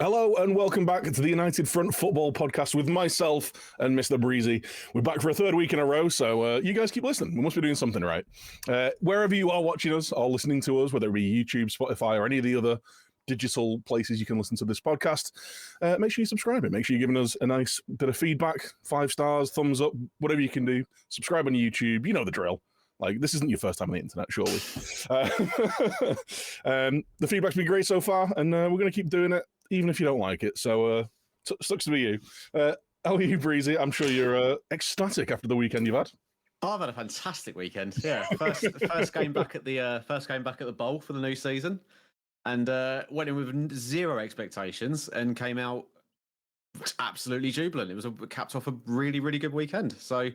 Hello and welcome back to the United Front Football Podcast with myself and Mr. Breezy. We're back for a third week in a row, so you guys keep listening. We must be doing something right. Wherever you are watching us or listening to us, whether it be YouTube, Spotify, or any of the other digital places you can listen to this podcast, make sure you subscribe it. Make sure you're giving us a nice bit of feedback, 5 stars, thumbs up, whatever you can do. Subscribe on YouTube. You know the drill. Like, this isn't your first time on the internet, surely. The feedback's been great so far, and we're going to keep doing it, even if you don't like it. So, sucks to be you. How are you, Breezy? I'm sure you're ecstatic after the weekend you've had. Oh, I've had a fantastic weekend. Yeah, first game back at the bowl for the new season, and went in with zero expectations and came out absolutely jubilant. It was capped off a really, really good weekend. So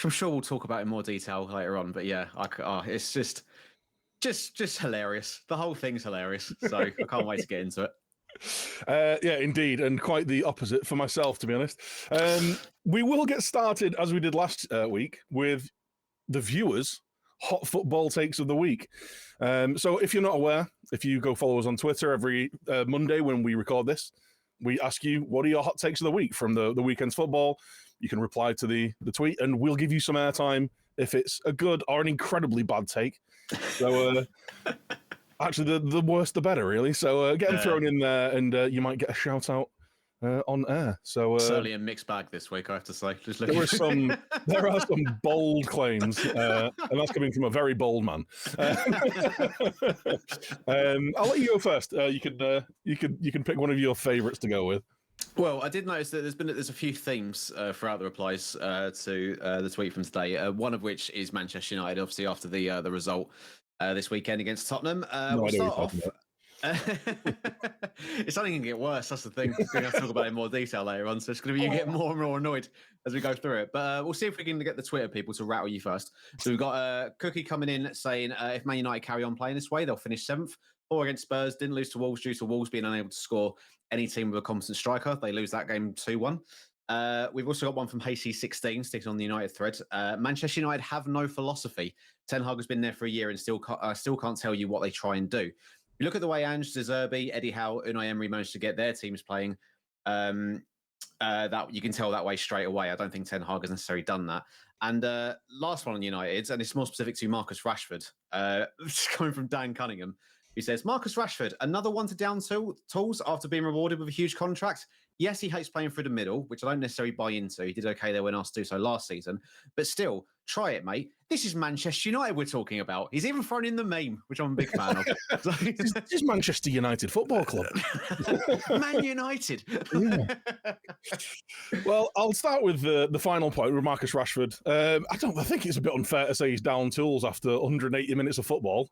I'm sure we'll talk about it in more detail later on. But yeah, it's just hilarious. The whole thing's hilarious. So I can't wait to get into it. Yeah, indeed, and quite the opposite for myself, to be honest. We will get started, as we did last week, with the viewers' hot football takes of the week. So if you're not aware, if you go follow us on Twitter every Monday when we record this, we ask you, what are your hot takes of the week from the weekend's football? You can reply to the tweet, and we'll give you some airtime if it's a good or an incredibly bad take. So... Actually, the worse the better, really. So get them thrown in there, and you might get a shout out on air. So certainly a mixed bag this week, I have to say. There are some bold claims, and that's coming from a very bold man. I'll let you go first. You can pick one of your favourites to go with. Well, I did notice that there's a few themes throughout the replies to the tweet from today. One of which is Manchester United, obviously after the result this weekend against Tottenham. We'll start off. It's only going to get worse. That's the thing. We're going to have to talk about it in more detail later on. So it's going to be you get more and more annoyed as we go through it. But we'll see if we can get the Twitter people to rattle you first. So we've got Cookie coming in saying if Man United carry on playing this way, they'll finish 7th. Or against Spurs, didn't lose to Wolves due to Wolves being unable to score any team with a competent striker. They lose that game 2-1. We've also got one from Hasty16 sticking on the United thread. Manchester United have no philosophy. Ten Hag has been there for a year and still can't tell you what they try and do. You look at the way Ange, De Zerbi, Eddie Howe, Unai Emery managed to get their teams playing. That you can tell that way straight away. I don't think Ten Hag has necessarily done that. And last one on United, and it's more specific to Marcus Rashford. It's coming from Dan Cunningham. He says, Marcus Rashford, another one to down tools after being rewarded with a huge contract. Yes, he hates playing through the middle, which I don't necessarily buy into. He did okay there when asked to do so last season. But still, try it, mate. This is Manchester United we're talking about. He's even thrown in the meme, which I'm a big fan of. This is Manchester United Football Club. Man United. Yeah. Well, I'll start with the final point with Marcus Rashford. I think it's a bit unfair to say he's down tools after 180 minutes of football.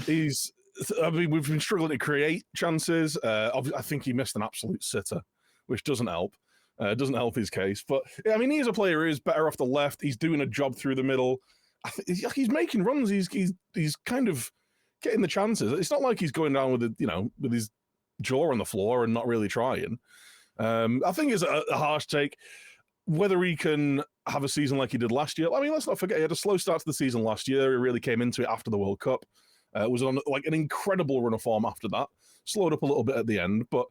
We've been struggling to create chances. I think he missed an absolute sitter, which doesn't help. Doesn't help his case. But, yeah, I mean, he's a player who is better off the left. He's doing a job through the middle. He's making runs. He's kind of getting the chances. It's not like he's going down with his jaw on the floor and not really trying. I think it's a harsh take. Whether he can have a season like he did last year. I mean, let's not forget, he had a slow start to the season last year. He really came into it after the World Cup. Was on like an incredible run of form after that. Slowed up a little bit at the end, but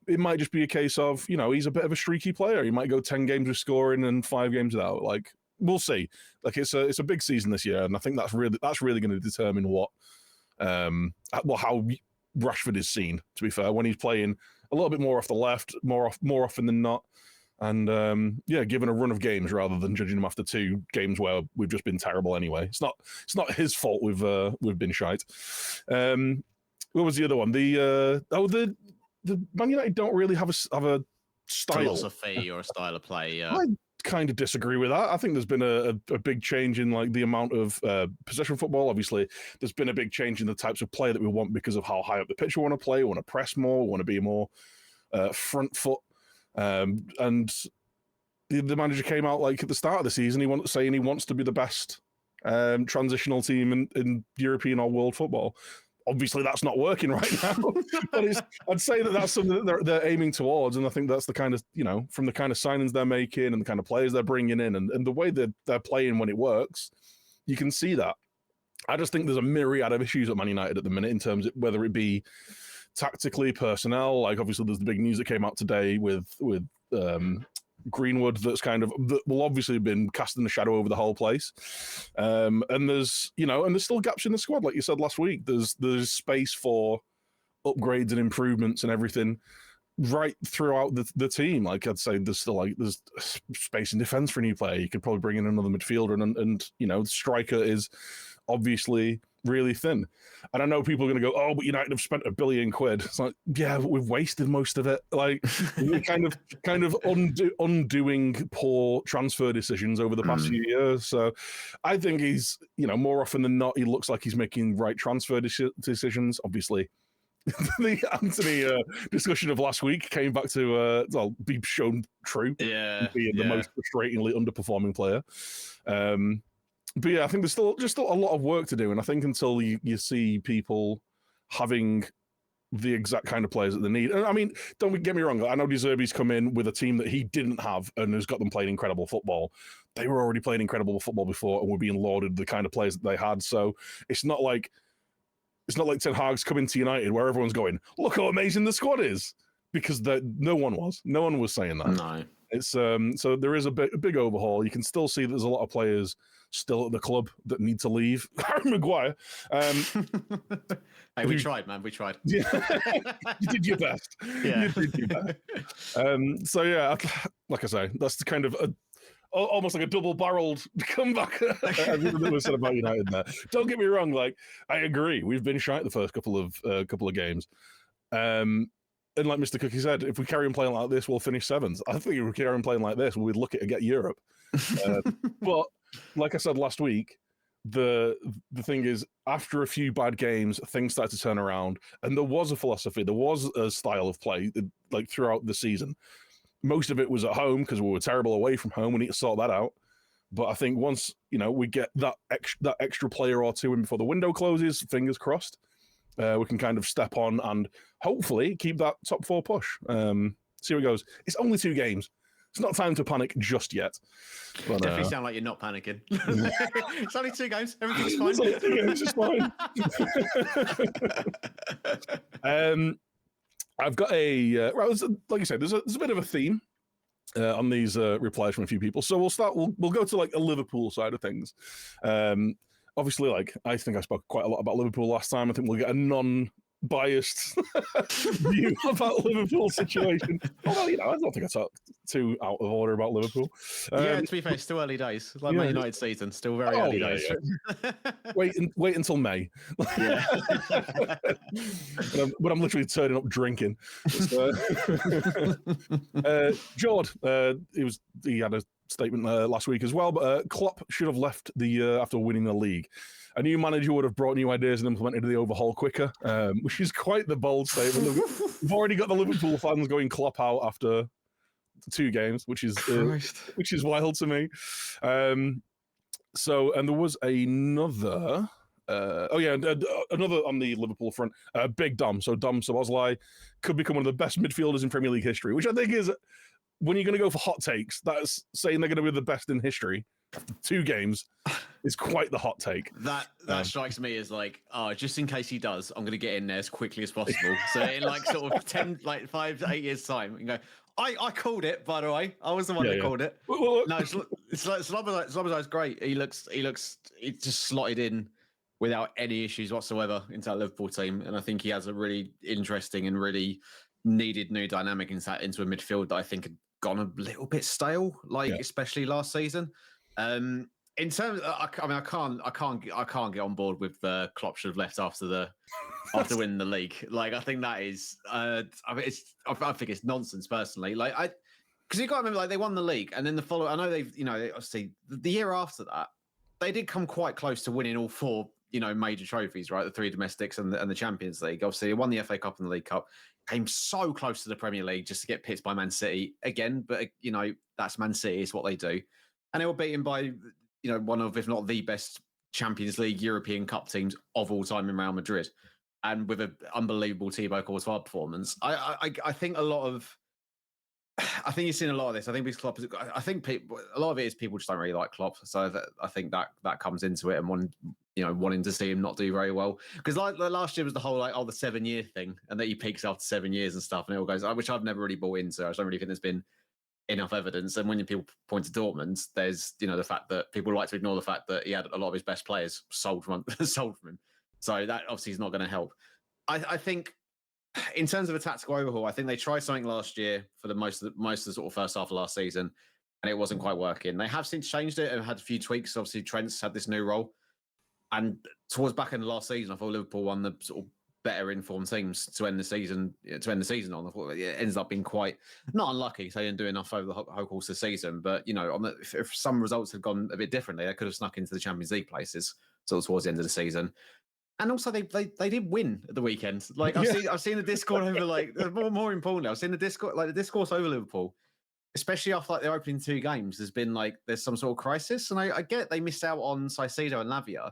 it might just be a case of, he's a bit of a streaky player. He might go 10 games with scoring and 5 games without. Like, we'll see. Like, it's a big season this year, and I think that's really going to determine how Rashford is seen, to be fair, when he's playing a little bit more off the left, more often than not. And given a run of games rather than judging him after 2 games where we've just been terrible anyway. It's not his fault we've been shite. What was the other one? The Man United don't really have a style, philosophy or a style of play. I kind of disagree with that. I think there's been a big change in like the amount of possession football. Obviously, there's been a big change in the types of play that we want because of how high up the pitch we want to play. We want to press more. We want to be more front foot. And the manager came out like at the start of the season, saying he wants to be the best transitional team in European or world football. Obviously, that's not working right now. But I'd say that's something that they're aiming towards, and I think that's the kind of from the kind of signings they're making and the kind of players they're bringing in, and the way that they're playing when it works, you can see that. I just think there's a myriad of issues at Man United at the minute in terms of whether it be tactically, personnel. Like obviously, there's the big news that came out today with Greenwood that will obviously have been casting a shadow over the whole place. And there's still gaps in the squad, like you said last week. There's space for upgrades and improvements and everything right throughout the team. Like I'd say there's space in defense for a new player. You could probably bring in another midfielder, and the striker is obviously really thin. And I know people are going to go, oh, but United have spent £1 billion. It's like, yeah, but we've wasted most of it. Like we're kind of undoing poor transfer decisions over the past few years. So I think he's, more often than not, he looks like he's making right transfer decisions. Obviously, the Anthony discussion of last week came back to be shown true. Yeah, being the most frustratingly underperforming player. But yeah, I think there's still a lot of work to do, and I think until you see people having the exact kind of players that they need. And I mean, don't get me wrong. I know De Zerbi's come in with a team that he didn't have and has got them playing incredible football. They were already playing incredible football before and were being lauded the kind of players that they had. So it's not like Ten Hag's coming to United where everyone's going, look how amazing the squad is, because no one was saying that. No. It's so there is a big overhaul. You can still see there's a lot of players still at the club that need to leave. Harry Maguire. Hey, we tried, man. We tried. Yeah. You did your best. Yeah. You did your best. So yeah, like I say, that's the kind of almost like a double-barreled comeback. Everything that was said about United there. Don't get me wrong. Like I agree, we've been shite the first couple of games. And like Mr. Cookie said, if we carry on playing like this, we'll finish seventh. I think if we carry on playing like this, we'd look at to get Europe. But like I said last week, the thing is, after a few bad games, things started to turn around, and there was a philosophy, there was a style of play like throughout the season. Most of it was at home because we were terrible away from home. We need to sort that out. But I think once we get that extra player or two in before the window closes, fingers crossed, we can kind of step on and hopefully keep that top 4 push. See how it goes. It's only 2 games. It's not time to panic just yet. But, definitely sound like you're not panicking. It's only 2 games. Everything's fine. It's only 2 games. It's fine. I've got like you said, there's a bit of a theme on these replies from a few people. So we'll go to like a Liverpool side of things. Obviously, like I think I spoke quite a lot about Liverpool last time. I think we'll get a non-biased view about Liverpool's situation. Although, I don't think I talked too out of order about Liverpool. Yeah, to be fair, it's still early days. Like Man United season, still very early days. Yeah. Wait until May. Yeah. but I'm literally turning up drinking. Jord, he had a statement last week as well, but Klopp should have left the year after winning the league. A new manager would have brought new ideas and implemented the overhaul quicker, which is quite the bold statement. We've already got the Liverpool fans going Klopp out after 2 games, which is wild to me. So, and there was another. Another on the Liverpool front. Big Dom. So Dom Szoboszlai could become one of the best midfielders in Premier League history, which I think is, when you're going to go for hot takes, that's saying they're going to be the best in history after 2 games is quite the hot take. That strikes me as like, just in case he does, I'm going to get in there as quickly as possible. So in like sort of 5 to 8 years time, you go, I called it, by the way. I was the one that called it. Well, no, it's like Slobozlai's great. He just slotted in without any issues whatsoever into that Liverpool team. And I think he has a really interesting and really needed new dynamic into a midfield that I think had gone a little bit stale, especially last season. In terms, I can't get on board with Klopp should have left after winning the league. Like I think that is, I think it's nonsense personally. Like because you got to remember, like they won the league, and then the following, I know they've, obviously the year after that, they did come quite close to winning all 4, major trophies, right? The 3 domestics and the Champions League. Obviously, they won the FA Cup and the League Cup. Came so close to the Premier League just to get pipped by Man City again. But, that's Man City, is what they do. And they were beaten by, one of, if not the best Champions League European Cup teams of all time in Real Madrid. And with an unbelievable Thibaut Courtois performance. I think a lot of I think you've seen a lot of this. I think because Klopp, I think a lot of it is people just don't really like Klopp. So I think that comes into it, and wanting to see him not do very well. Because like last year was the whole the 7-year thing, and that he peaks after 7 years and stuff, and it all goes, which I've never really bought into. I just don't really think there's been enough evidence. And when people point to Dortmund, there's the fact that people like to ignore the fact that he had a lot of his best players sold from him. So that obviously is not going to help. I think in terms of a tactical overhaul, I think they tried something last year for the most of the sort of first half of last season, and it wasn't quite working. They have since changed it and had a few tweaks. Obviously, Trent's had this new role, and towards back end of last season, I thought Liverpool won the sort of better informed teams to end the season on. I thought it ends up being quite not unlucky because they didn't do enough over the whole course of the season. But if some results had gone a bit differently, they could have snuck into the Champions League places sort of towards the end of the season. And also, they did win at the weekend. Like I've seen the discourse over more importantly, I've seen the discourse over Liverpool, especially after their opening 2 games. There's some sort of crisis, and I get they missed out on Caicedo and Lavia,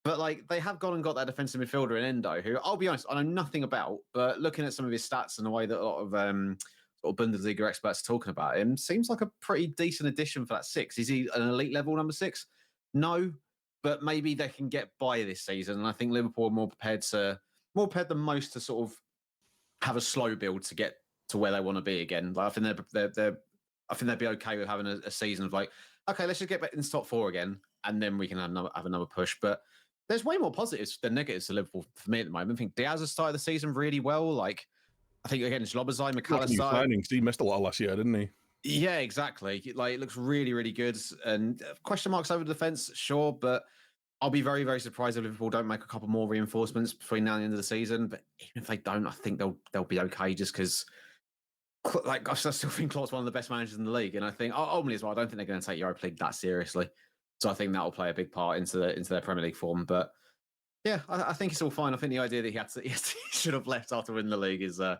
but they have gone and got that defensive midfielder in Endo, who I'll be honest, I know nothing about, but looking at some of his stats and the way that a lot of sort of Bundesliga experts are talking about him, seems like a pretty decent addition for that 6. Is he an elite level number 6? No. But maybe they can get by this season, and I think Liverpool are more prepared than most to sort of have a slow build to get to where they want to be again. I think they'd be okay with having a season of okay, let's just get back in the top 4 again, and then we can have another push. But there's way more positives than negatives to Liverpool for me at the moment. I think Diaz has started the season really well. I think again, Szoboszlai, McAllister. He missed a lot last year, didn't he? Yeah, exactly. It looks really, really good. And question marks over the defense, sure, but I'll be very, very surprised if Liverpool don't make a couple more reinforcements between now and the end of the season. But even if they don't, I think they'll be okay. Just because, I still think Klopp's one of the best managers in the league, and I think ultimately as well, I don't think they're going to take Europa League that seriously. So I think that will play a big part into their Premier League form. But yeah, I think it's all fine. I think the idea that he should have left after winning the league is a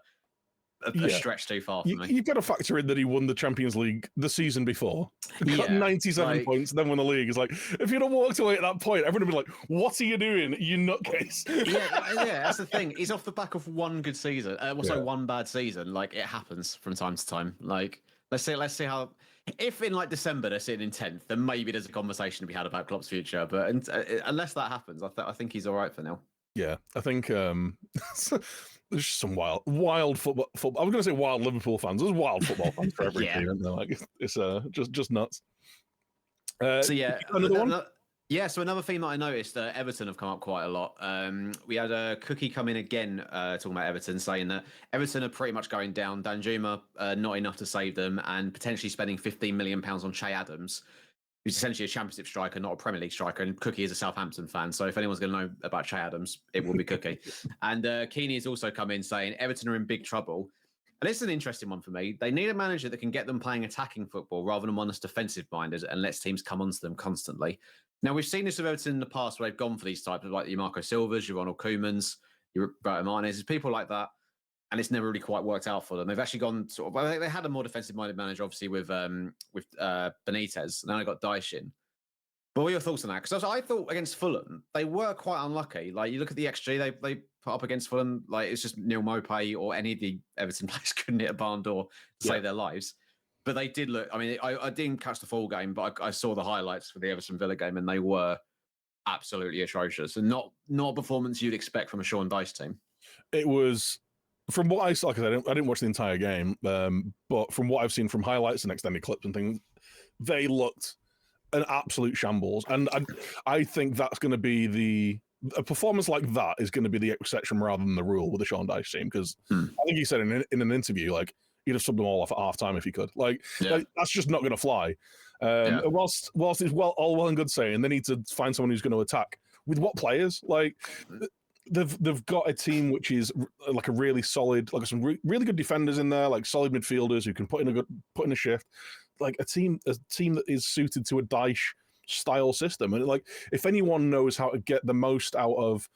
stretch too far for me. You've got to factor in that he won the Champions League the season before. He got 97 points, then won the league. It's if you'd have walked away at that point, everyone would be like, what are you doing, you nutcase? Yeah, that's the thing. He's off the back of one good season. One bad season. It happens from time to time. Let's see how... If in December they're sitting in 10th, then maybe there's a conversation to be had about Klopp's future. But unless that happens, I think he's all right for now. Yeah, I think... There's some wild football. I was going to say wild Liverpool fans. There's wild football fans for every team, isn't there? It's just nuts. Another one. So another theme that I noticed, Everton have come up quite a lot. We had a Cookie come in again talking about Everton, saying that Everton are pretty much going down. Danjuma not enough to save them, and potentially spending £15 million on Che Adams, who's essentially a Championship striker, not a Premier League striker. And Cookie is a Southampton fan. So if anyone's going to know about Che Adams, it will be Cookie. And Keeney has also come in saying Everton are in big trouble. And this is an interesting one for me. They need a manager that can get them playing attacking football rather than one that's defensive-minded and lets teams come onto them constantly. Now, we've seen this with Everton in the past where they've gone for these types of your Marco Silvas, your Ronald Koemans, your Roberto Martinez, people like that. And it's never really quite worked out for them. They've actually gone they had a more defensive-minded manager, obviously, with Benitez. Now they got Dyche in. But what are your thoughts on that? Because I thought against Fulham, they were quite unlucky. You look at the XG they put up against Fulham, it's just Neil Maupay or any of the Everton players couldn't hit a barn door to save their lives. But they did look, I didn't catch the full game, but I saw the highlights for the Everton Villa game, and they were absolutely atrocious. And not a performance you'd expect from a Sean Dyche team. It was... From what I saw, because I didn't watch the entire game, but from what I've seen from highlights and extended clips and things, they looked an absolute shambles. And I think that's going to be a performance like that is going to be the exception rather than the rule with the Sean Dyche team. Because I think he said in an interview, he'd have subbed them all off at half time if he could. That's just not going to fly. Whilst it's all well and good saying they need to find someone who's going to attack, with what players? They've got a team which is a really solid, some really good defenders in there, solid midfielders who can put in a shift, a team that is suited to a Dyche style system. And if anyone knows how to get the most out of,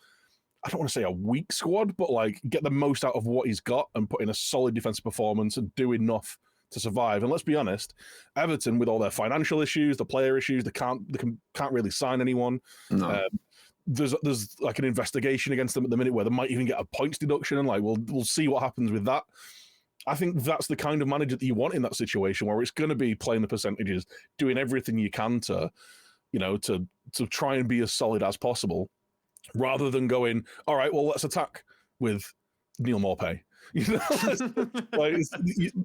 I don't want to say a weak squad, but get the most out of what he's got and put in a solid defensive performance and do enough to survive. And let's be honest, Everton, with all their financial issues, the player issues, they can't really sign anyone. No. There's an investigation against them at the minute where they might even get a points deduction, and we'll see what happens with that. I think that's the kind of manager that you want in that situation, where it's going to be playing the percentages, doing everything you can to, to try and be as solid as possible, rather than going, all right, well, let's attack with Neil Maupay. Like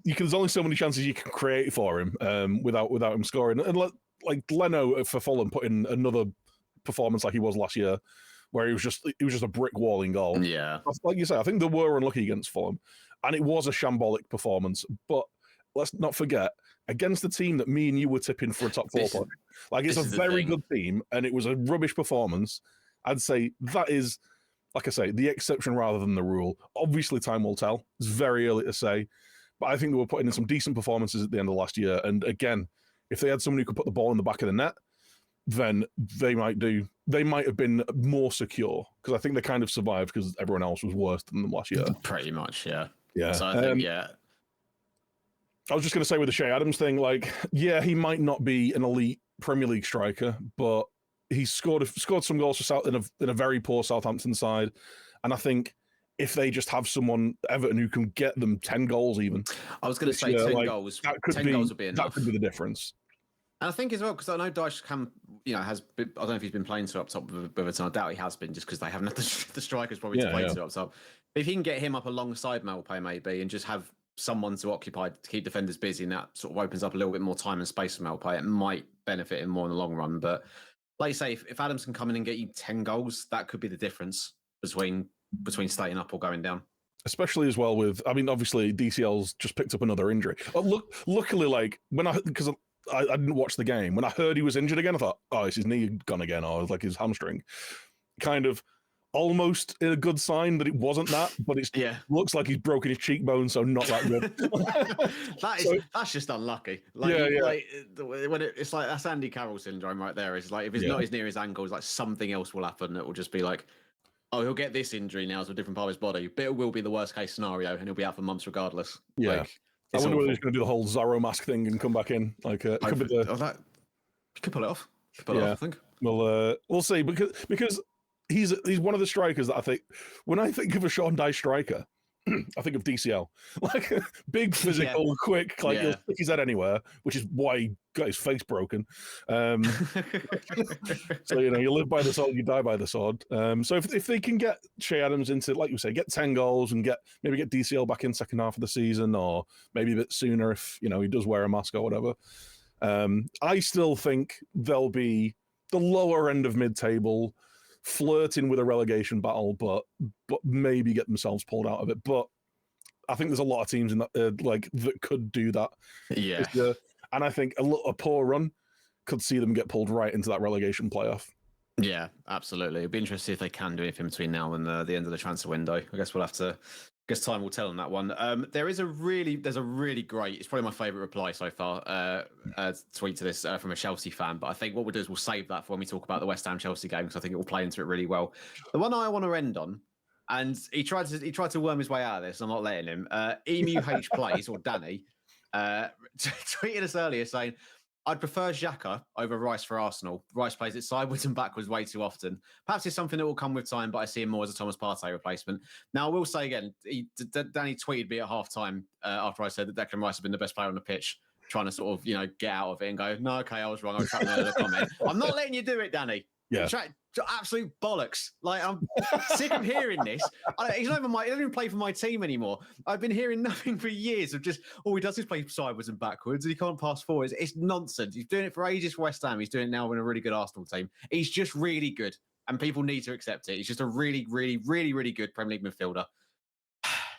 there's only so many chances you can create for him without him scoring. And like Leno for Fulham put in another performance like he was last year, where he was just a brick wall in goal. Yeah, like you say, I think they were unlucky against Fulham, and it was a shambolic performance. But let's not forget, against the team that me and you were tipping for a top 4 point, like it's a very good team, and it was a rubbish performance. I'd say that is, like I say, the exception rather than the rule. Obviously, time will tell. It's very early to say, but I think they were putting in some decent performances at the end of last year. And again, if they had someone who could put the ball in the back of the net, then they might have been more secure, because I think they kind of survived because everyone else was worse than them last year. Pretty much, yeah. Yeah. So I think, yeah. I was just going to say with the Che Adams thing, like, yeah, he might not be an elite Premier League striker, but he's scored some goals for South in a very poor Southampton side, and I think if they just have someone, Everton, who can get them 10 goals even. I was going to say 10 goals. 10 goals would be enough. That could be the difference. And I think as well, because I know Dyche has been, I don't know if he's been playing so up top with Everton. I doubt he has been, just because they haven't had the strikers probably to play so up top. But if he can get him up alongside Maupay maybe, and just have someone to occupy, to keep defenders busy, and that sort of opens up a little bit more time and space for Maupay, it might benefit him more in the long run. But like you say, if Adams can come in and get you 10 goals, that could be the difference between staying up or going down. Especially as well with, I mean, obviously DCL's just picked up another injury. But luckily, like because I didn't watch the game, when I heard he was injured again, I thought, oh, is his knee gone again, or like his hamstring? Kind of almost a good sign that it wasn't that, but it looks like he's broken his cheekbone, so not that good. That's just unlucky. Like, like when it's like that's Andy Carroll syndrome right there. It's like if it's not as near his ankle, it's like something else will happen that will just be like, oh, he'll get this injury now to a different part of his body, but it will be the worst case scenario, and he'll be out for months regardless. Yeah. Like, I wonder whether he's going to do the whole Zorro mask thing and come back in. Like, it could be you could pull it off. I think. Well, we'll see, because he's one of the strikers that I think, when I think of a Sean Dyche striker, I think of DCL, like big, physical, quick, like he'll stick his head anywhere, which is why he got his face broken. So you live by the sword, you die by the sword. So if they can get Che Adams into, like you say, get 10 goals and maybe get DCL back in second half of the season, or maybe a bit sooner if he does wear a mask or whatever. I still think they'll be the lower end of mid-table, flirting with a relegation battle, but maybe get themselves pulled out of it. But I think there's a lot of teams in that that could do that. Yeah, and I think a poor run could see them get pulled right into that relegation playoff. Yeah, absolutely. It'd be interesting if they can do anything between now and the end of the transfer window. I guess we'll have to. I guess time will tell on that one. There's a really great, it's probably my favourite reply so far, tweet to this from a Chelsea fan, but I think what we'll do is we'll save that for when we talk about the West Ham Chelsea game, because I think it will play into it really well. The one I want to end on, and he tried to worm his way out of this, I'm not letting him. Emu H Plays, or Danny, tweeted us earlier saying, I'd prefer Xhaka over Rice for Arsenal. Rice plays it sideways and backwards way too often. Perhaps it's something that will come with time, but I see him more as a Thomas Partey replacement. Now, I will say again, Danny tweeted me at half-time after I said that Declan Rice had been the best player on the pitch, trying to sort of, get out of it and go, no, okay, I was wrong. I was trying to comment. I'm not letting you do it, Danny. Yeah. Absolute bollocks. Like, I'm sick of hearing this. He doesn't even play for my team anymore. I've been hearing nothing for years of just, all he does is play sideways and backwards, and he can't pass forwards. It's nonsense. He's doing it for ages for West Ham. He's doing it now in a really good Arsenal team. He's just really good, and people need to accept it. He's just a really, really, really, really good Premier League midfielder.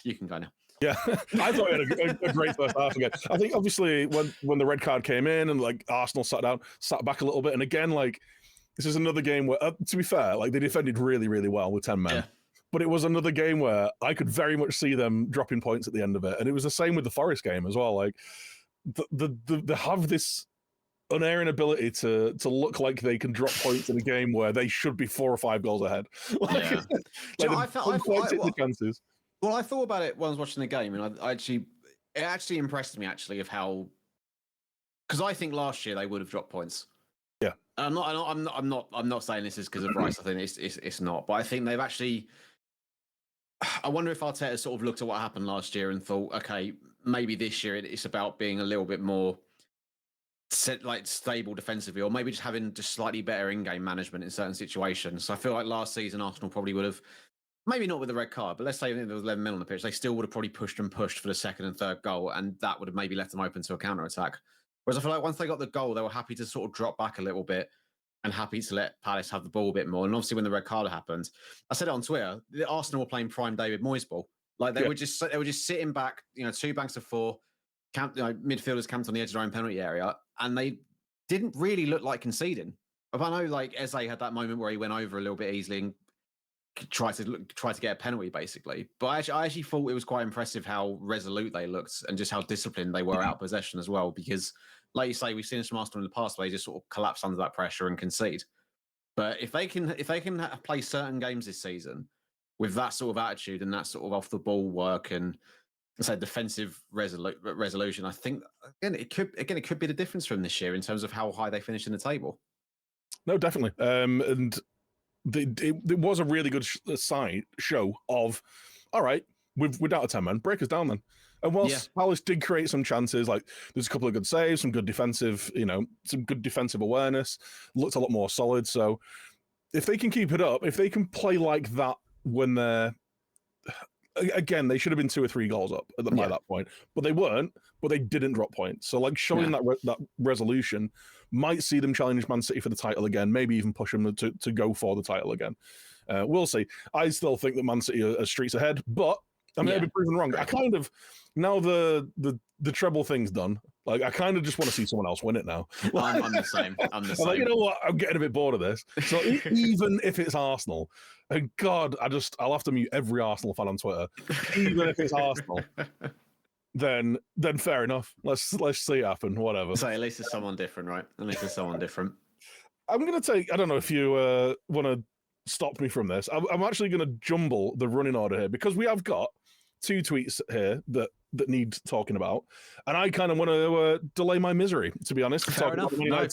You can go now. Yeah, I thought he had a great first half again. I think obviously when the red card came in and Arsenal sat back a little bit, and again this is another game where, to be fair, they defended really, really well with 10 men. Yeah. But it was another game where I could very much see them dropping points at the end of it. And it was the same with the Forest game as well. They have this unerring ability to look like they can drop points in a game where they should be 4 or 5 goals ahead. Yeah. I the chances. Well, I thought about it when I was watching the game, and it actually impressed me of how, because I think last year they would have dropped points. Yeah, I'm not saying this is because of Rice. I think it's not, but I think they've actually. I wonder if Arteta sort of looked at what happened last year and thought, okay, maybe this year it's about being a little bit more stable defensively, or maybe just having just slightly better in-game management in certain situations. So I feel like last season Arsenal probably would have, maybe not with the red card, but let's say there was 11 men on the pitch, they still would have probably pushed and pushed for the second and third goal, and that would have maybe left them open to a counter attack. Whereas I feel like once they got the goal, they were happy to sort of drop back a little bit and happy to let Palace have the ball a bit more. And obviously, when the red card happened, I said it on Twitter, the Arsenal were playing prime David Moyes ball. Like they were just sitting back, two banks of four, midfielders camped on the edge of their own penalty area, and they didn't really look like conceding. But I know like Eze had that moment where he went over a little bit easily and tried to get a penalty basically. But I actually thought it was quite impressive how resolute they looked and just how disciplined they were out of possession as well. Because like you say, we've seen some Arsenal in the past where they just sort of collapse under that pressure and concede. But if they can play certain games this season with that sort of attitude and that sort of off the ball work and say defensive resolution, I think it could be the difference from this year in terms of how high they finish in the table. No, definitely. And it was a really good show of, all right, without a 10 man, break us down then. And whilst Palace did create some chances, like there's a couple of good saves, some good defensive, some good defensive awareness, looked a lot more solid. So if they can keep it up, if they can play like that when they're, again, they should have been 2 or 3 goals up by that point, but they weren't, but they didn't drop points. So like showing that resolution might see them challenge Man City for the title again, maybe even push them to go for the title again. We'll see. I still think that Man City are streets ahead, but I may be proven wrong. I kind of, now the treble thing's done, like I kind of just want to see someone else win it now. I'm the same. I'm the same. Like, you know what? I'm getting a bit bored of this. So even if it's Arsenal, and God, I'll have to mute every Arsenal fan on Twitter. Even if it's Arsenal, then fair enough. Let's see it happen. Whatever. So at least it's someone different, right? At least it's someone different. I'm gonna take. I don't know if you want to stop me from this. I'm actually gonna jumble the running order here because we have got 2 tweets here that need talking about, and I kind of want to delay my misery, to be honest. Fair enough. No.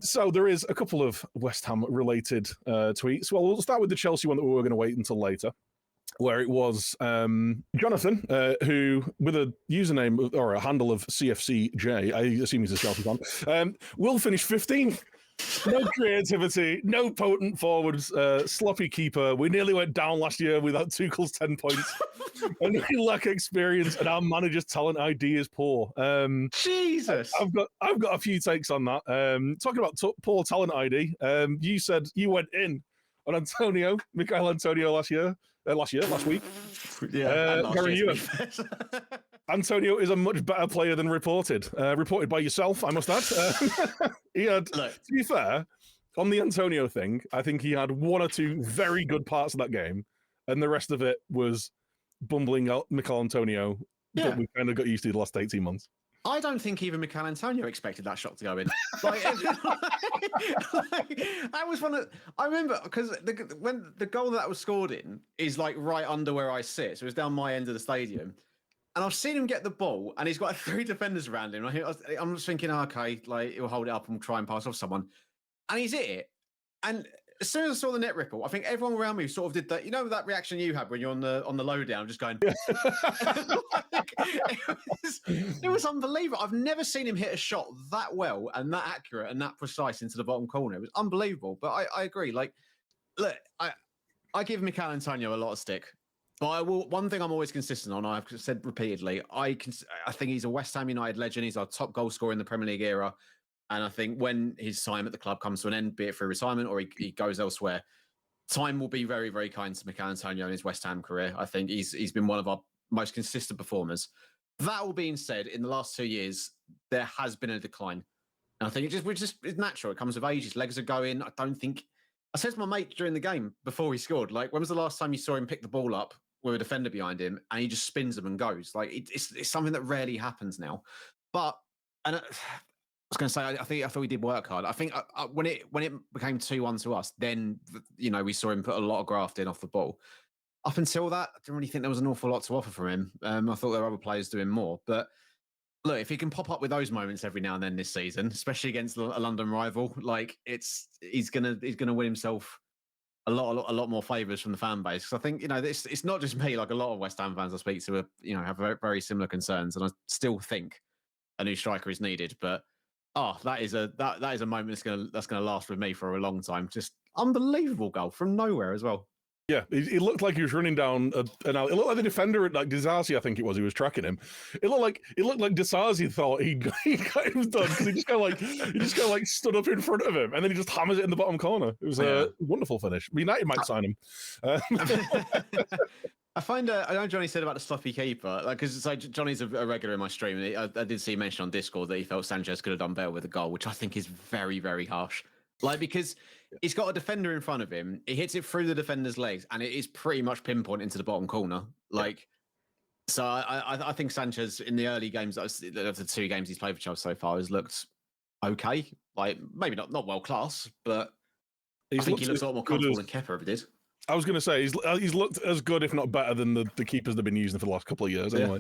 So there is a couple of West Ham related tweets. Well, we'll start with the Chelsea one that we were going to wait until later, where it was Jonathan, who, with a username or a handle of CFCJ, I assume he's a Chelsea fan, will finish 15th. No creativity, no potent forwards, sloppy keeper. We nearly went down last year without Tuchel's 10 points. And we lack experience, and our manager's talent ID is poor. Jesus, I've got a few takes on that. Talking about poor talent ID, you said you went in on Michail Antonio last week. Yeah, Gary Ewan. Antonio is a much better player than reported. Reported by yourself, I must add. He had, to be fair, on the Antonio thing, I think he had 1 or 2 very good parts of that game, and the rest of it was bumbling out Michail Antonio that we kind of got used to the last 18 months. I don't think even Michail Antonio expected that shot to go in. That was one of. I remember because when the goal that was scored in is like right under where I sit, so it was down my end of the stadium, and I've seen him get the ball, and he's got 3 defenders around him. I'm just thinking, okay, like he'll hold it up and try and pass off someone, and he's hit it. And as soon as I saw the net ripple, I think everyone around me sort of did that. You know that reaction you had when you're on the lowdown, just going. It was unbelievable. I've never seen him hit a shot that well and that accurate and that precise into the bottom corner. It was unbelievable. But I agree. Like, look, I give Michail Antonio a lot of stick. But I will. One thing I'm always consistent on, I've said repeatedly, I think he's a West Ham United legend. He's our top goal scorer in the Premier League era. And I think when his time at the club comes to an end, be it through retirement or he goes elsewhere, time will be very, very kind to Michail Antonio in his West Ham career. I think he's been one of our most consistent performers. That all being said, in the last 2 years, there has been a decline. And I think it's natural. It comes with age. His legs are going. I said to my mate during the game before he scored, like, when was the last time you saw him pick the ball up with a defender behind him and he just spins them and goes? Like, it's something that rarely happens now. But, and I was going to say, I thought he did work hard. I think when it became 2-1 to us, then we saw him put a lot of graft in off the ball. Up until that, I didn't really think there was an awful lot to offer from him. I thought there were other players doing more. But look, if he can pop up with those moments every now and then this season, especially against a London rival, like he's gonna win himself a lot more favours from the fan base. Because I think it's not just me. Like a lot of West Ham fans I speak to, have very, very similar concerns, and I still think a new striker is needed. But that is a moment that's gonna last with me for a long time. Just unbelievable goal from nowhere as well. Yeah, he looked like he was running down an alley. It looked like the defender, like Disasi, I think it was, who was tracking him. It looked like Disasi thought he got him done because he just kind of like stood up in front of him and then he just hammers it in the bottom corner. It was a wonderful finish. United might sign him. I find I know Johnny said about the sloppy keeper, like because Johnny's a regular in my stream. I did see mention on Discord that he felt Sanchez could have done better with the goal, which I think is very, very harsh. Like because he's got a defender in front of him, he hits it through the defender's legs, and it is pretty much pinpoint into the bottom corner. Like, so I think Sanchez in the early games, of the 2 games he's played for Chelsea so far, has looked okay. Like maybe not world class, but I think he looks a lot more comfortable than Kepa ever did. I was going to say he's looked as good, if not better, than the keepers they've been using for the last couple of years. Anyway.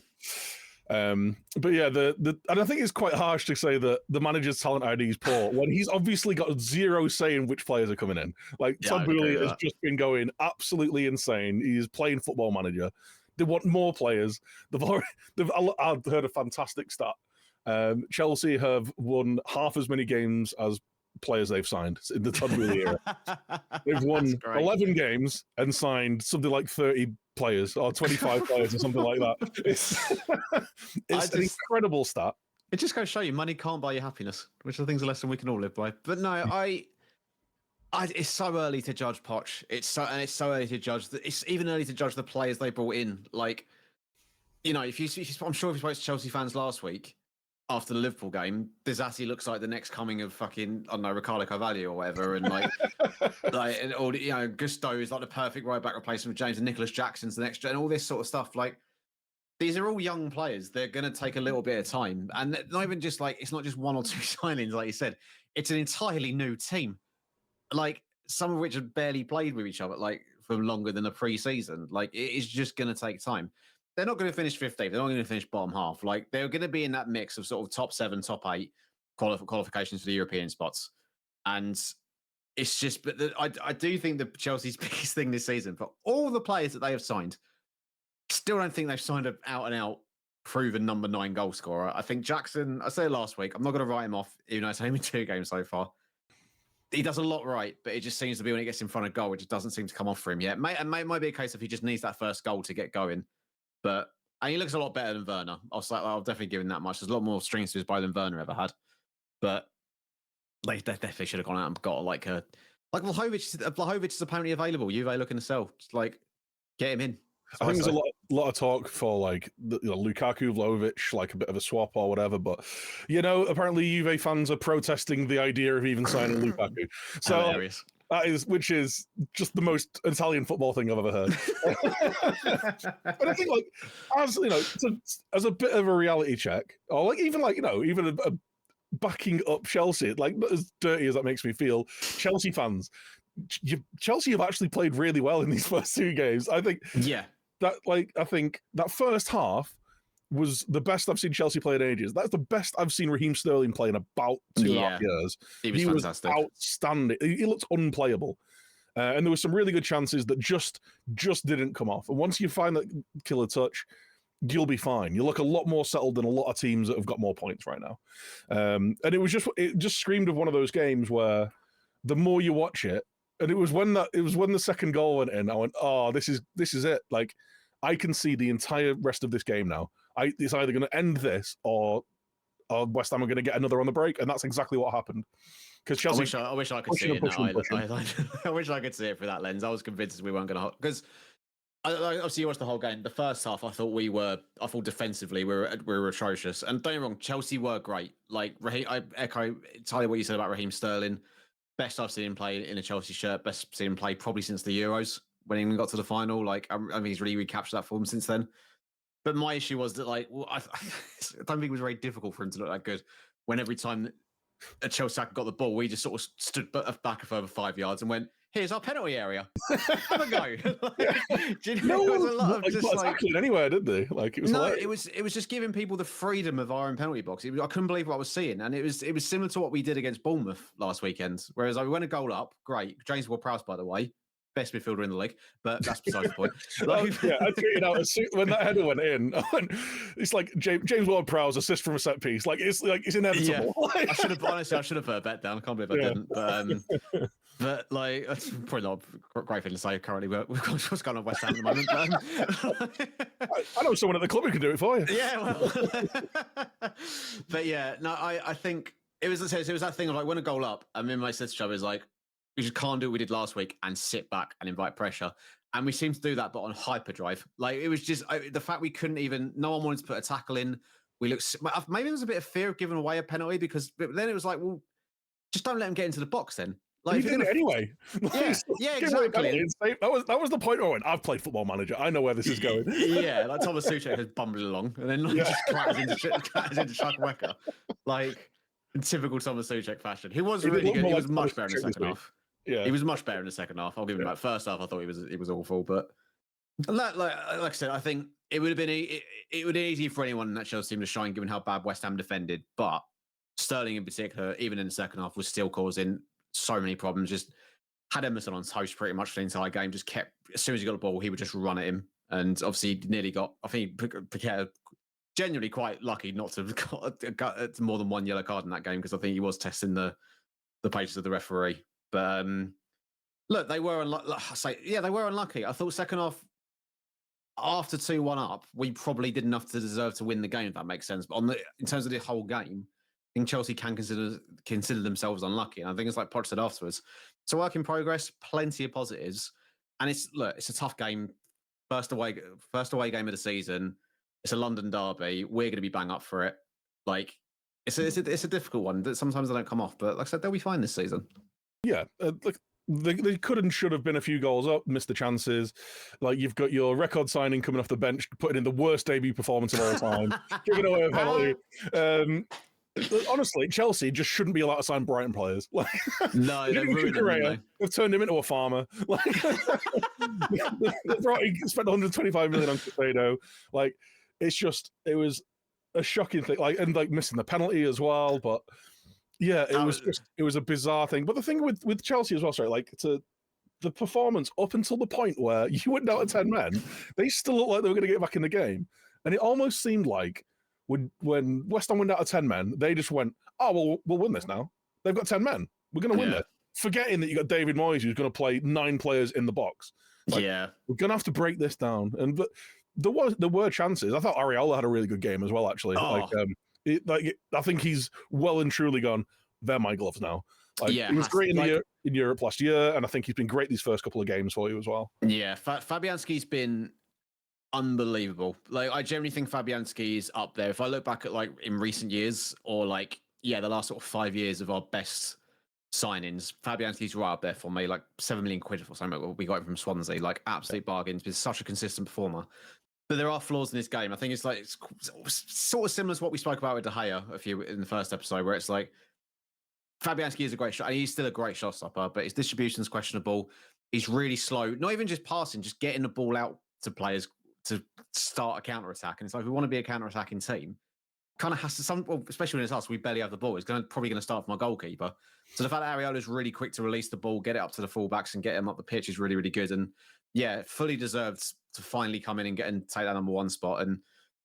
But yeah, and I think it's quite harsh to say that the manager's talent ID is poor when he's obviously got zero say in which players are coming in. Like Todd Boehly has just been going absolutely insane. He's playing Football Manager. They want more players. I've heard a fantastic stat. Chelsea have won half as many games as players they've signed in the Todd Boehly era. They've won 11 games and signed something like 30 players or 25 players or something like that. It's an incredible stat. It just goes to show you money can't buy you happiness, which I think is a lesson we can all live by. But no, it's so early to judge Poch. It's so early to judge it's even early to judge the players they brought in. Like, I'm sure if you spoke to Chelsea fans last week after the Liverpool game, Disasi looks like the next coming of fucking, I don't know, Ricardo Carvalho or whatever. And Gusto is like the perfect right back replacement with James, and Nicholas Jackson's the next, and all this sort of stuff. Like, these are all young players. They're going to take a little bit of time. And not even just like, it's not just 1 or 2 signings, like you said. It's an entirely new team. Like, some of which have barely played with each other, like, for longer than a pre-season. Like, it is just going to take time. They're not going to finish 15th. They're not going to finish bottom half. Like, they're going to be in that mix of sort of top 7, top 8 qualifications for the European spots. And it's just, but I do think the Chelsea's biggest thing this season, for all the players that they have signed, still don't think they've signed an out-and-out proven number 9 goal scorer. I think Jackson, I said last week, I'm not going to write him off, even though it's only 2 games so far. He does a lot right, but it just seems to be when he gets in front of goal, it just doesn't seem to come off for him yet. It might be a case of he just needs that first goal to get going. And he looks a lot better than Werner. I'll definitely give him that much. There's a lot more strings to his bow than Werner ever had. But they definitely should have gone out and got like Vlahovic. Vlahovic is apparently available. Juve looking to sell. Just like get him in. I think there's a lot of talk for like Lukaku, Vlahovic, like a bit of a swap or whatever. But apparently Juve fans are protesting the idea of even signing Lukaku. So hilarious. Which is just the most Italian football thing I've ever heard. But I think, like, as a bit of a reality check, or like even a backing up Chelsea, like as dirty as that makes me feel, Chelsea fans, Chelsea have actually played really well in these first 2 games. I think, I think that first half was the best I've seen Chelsea play in ages. That's the best I've seen Raheem Sterling play in about 2.5 years. He was fantastic. Outstanding. He looked unplayable. And there were some really good chances that just didn't come off. And once you find that killer touch, you'll be fine. You look a lot more settled than a lot of teams that have got more points right now. And it just screamed of one of those games where the more you watch it, and it was when the second goal went in, I went, oh, this is it. Like, I can see the entire rest of this game now. It's either going to end this or West Ham are going to get another on the break, and that's exactly what happened. Because Chelsea, I wish I could see it. I wish I could see it through that lens. I was convinced we weren't going to, because obviously you watched the whole game. The first half, I thought defensively we were atrocious. And don't get me wrong, Chelsea were great. Like I echo entirely what you said about Raheem Sterling. Best I've seen him play in a Chelsea shirt. Best seen him play probably since the Euros when he got to the final. Like I think he's really recaptured that form since then. But my issue was that, like, I don't think it was very difficult for him to look that good. When every time a Chelsea got the ball, we just sort of stood back a further 5 yards and went, "Here's our penalty area. Have a go." No one was tackling anywhere, did they? Like, it was hilarious. It was just giving people the freedom of our own penalty box. I couldn't believe what I was seeing, and it was similar to what we did against Bournemouth last weekend. Whereas we went a goal up, great. James Ward-Prowse, by the way, best midfielder in the league, but that's besides the point. Yeah, I tweeted out when that header went in. It's like James Ward-Prowse assist from a set piece. Like it's inevitable. Yeah. I should have put a bet down. I can't believe I didn't. But like, that's probably not a great thing to say currently. But what's going on West Ham at the moment? I know someone at the club who can do it for you. Yeah, well, but yeah, no, I think it was that thing of like when a goal up, and then my said to Chubb is like, we just can't do what we did last week and sit back and invite pressure. And we seem to do that, but on hyperdrive. Like it was just the fact we couldn't even. No one wanted to put a tackle in. We looked. Maybe there was a bit of fear of giving away a penalty because then it was like, well, just don't let them get into the box then. Like, you did it anyway. Yeah, exactly. That was the point where I went, I've played Football Manager. I know where this is going. Yeah, like Thomas Suchek has bumbled along and then just clatters into Chukwuemeka. Like in typical Thomas Suchek fashion. He was really good. He was much better in the second half. Yeah, he was much better in the second half. I'll give him that. First half, I thought he was awful, but like I said, I think it would have been it would be easy for anyone in that Chelsea team to shine, given how bad West Ham defended. But Sterling in particular, even in the second half, was still causing so many problems. Just had Emerson on toast pretty much for the entire game. Just kept, as soon as he got the ball, he would just run at him. And obviously nearly got, I think Piquet genuinely quite lucky not to have got more than one yellow card in that game, because I think he was testing the paces of the referee. But look, they were they were unlucky. I thought second half, after 2-1 up, we probably did enough to deserve to win the game, if that makes sense. But in terms of the whole game, I think Chelsea can consider themselves unlucky. And I think it's like Poch said afterwards. It's a work in progress, plenty of positives. And it's a tough game. First away game of the season. It's a London derby. We're going to be bang up for it. Like it's a difficult one that sometimes they don't come off, but like I said, they'll be fine this season. Yeah, look, they could and should have been a few goals up, missed the chances. Like you've got your record signing coming off the bench, putting in the worst debut performance of all time, giving away a penalty. Honestly, Chelsea just shouldn't be allowed to sign Brighton players. Like, no, they've turned him into a farmer. Like, he spent 125 million on Caicedo. Like, it was a shocking thing. Like, and like missing the penalty as well. But yeah, it was a bizarre thing. But the thing with Chelsea as well, sorry, like the performance up until the point where you went down to 10 men, they still looked like they were going to get back in the game, and it almost seemed like, when West Ham went out of 10 men, they just went, oh, well, we'll win this now. They've got 10 men. We're going to win this. Forgetting that you got David Moyes, who's going to play 9 players in the box. Like, we're going to have to break this down. And there were chances. I thought Areola had a really good game as well, actually. Oh. I think he's well and truly gone, they're my gloves now. Like, he was great in Europe last year, and I think he's been great these first couple of games for you as well. Yeah, Fabianski's been unbelievable. Like, I generally think Fabianski is up there. If I look back at like in recent years, or like the last sort of 5 years of our best signings, Fabianski's right up there for me. Like £7 million or something we got him from Swansea. Like absolute bargains. He's such a consistent performer. But there are flaws in this game. I think it's sort of similar to what we spoke about with De Gea in the first episode, where it's like Fabianski is a great shot, and he's still a great shot stopper, but his distribution is questionable. He's really slow. Not even just passing, just getting the ball out to players to start a counter attack. And it's like, if we want to be a counter attacking team, kind of has to especially when it's us, we barely have the ball. It's probably going to start from our goalkeeper. So the fact that Areola is really quick to release the ball, get it up to the fullbacks, and get him up the pitch is really, really good. And yeah, fully deserved to finally come in and take that number 1 spot. And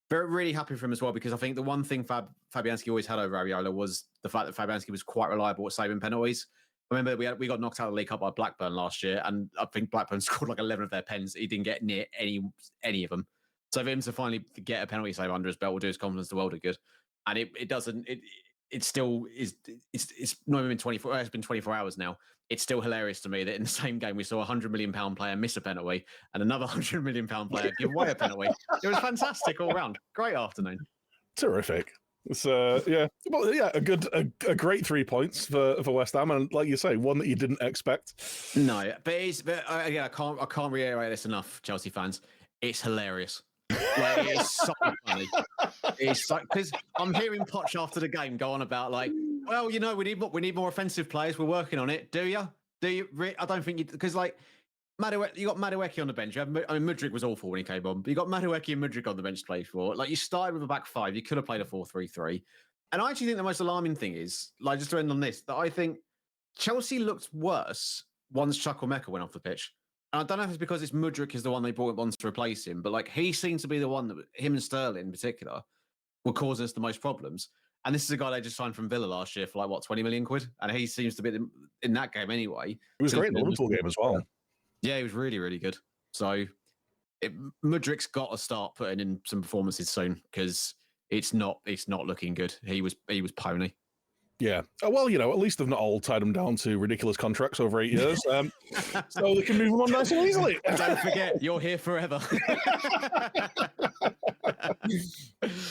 very, really happy for him as well, because I think the one thing Fabianski always had over Areola was the fact that Fabianski was quite reliable at saving penalties. Remember, we got knocked out of the League Cup by Blackburn last year, and I think Blackburn scored like 11 of their pens. He didn't get near any of them. So for him to finally get a penalty save under his belt will do his confidence the world of good. And it still is. It's not even been 24. It's been 24 hours now. It's still hilarious to me that in the same game we saw a £100 million player miss a penalty and another £100 million player give away a penalty. It was fantastic all round. Great afternoon. Terrific. So a great 3 points for West Ham, and like you say, one that you didn't expect. No, but again, I can't reiterate this enough, Chelsea fans. It's hilarious. Like, it's so funny. It's like, because I'm hearing Poch after the game go on about like, well, we need more offensive players. We're working on it. Do you? I don't think you, because like you got Madueke on the bench. Mudryk was awful when he came on, but you got Madueke and Mudryk on the bench to play for. Like, you started with a back 5. You could have played a 4-3-3. And I actually think the most alarming thing is, like, just to end on this, that I think Chelsea looked worse once Chukwuemeka went off the pitch. I don't know if it's because it's Mudryk is the one they brought on to replace him, but like he seems to be the one that him and Sterling in particular were causing us the most problems. And this is a guy they just signed from Villa last year for like what, 20 million quid, and he seems to be in that game anyway. He was great in the Liverpool game as well. Yeah, he was really, really good. So Mudryk's got to start putting in some performances soon because it's not looking good. He was pony. Yeah. Well, at least they've not all tied him down to ridiculous contracts over 8 years. So they can move him on nice and easily. Don't forget, you're here forever.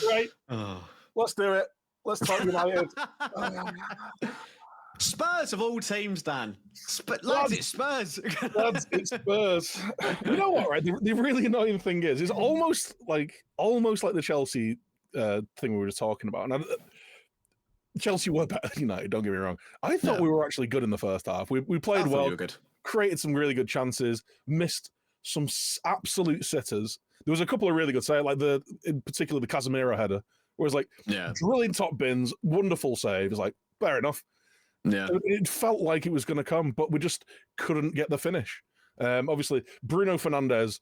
Right. Oh. Let's do it. Let's talk United. Spurs of all teams, Dan. Lads, it's Spurs. Lads, it's Spurs. You know what, right? The really annoying thing is, it's almost like the Chelsea thing we were just talking about. And Chelsea were better than United, don't get me wrong. I thought we were actually good in the first half. We played well, created some really good chances, missed some absolute sitters. There was a couple of really good saves, like in particular the Casemiro header, where it was like drilling top bins, wonderful save. It's like, fair enough. Yeah, it felt like it was going to come, but we just couldn't get the finish. Obviously, Bruno Fernandes,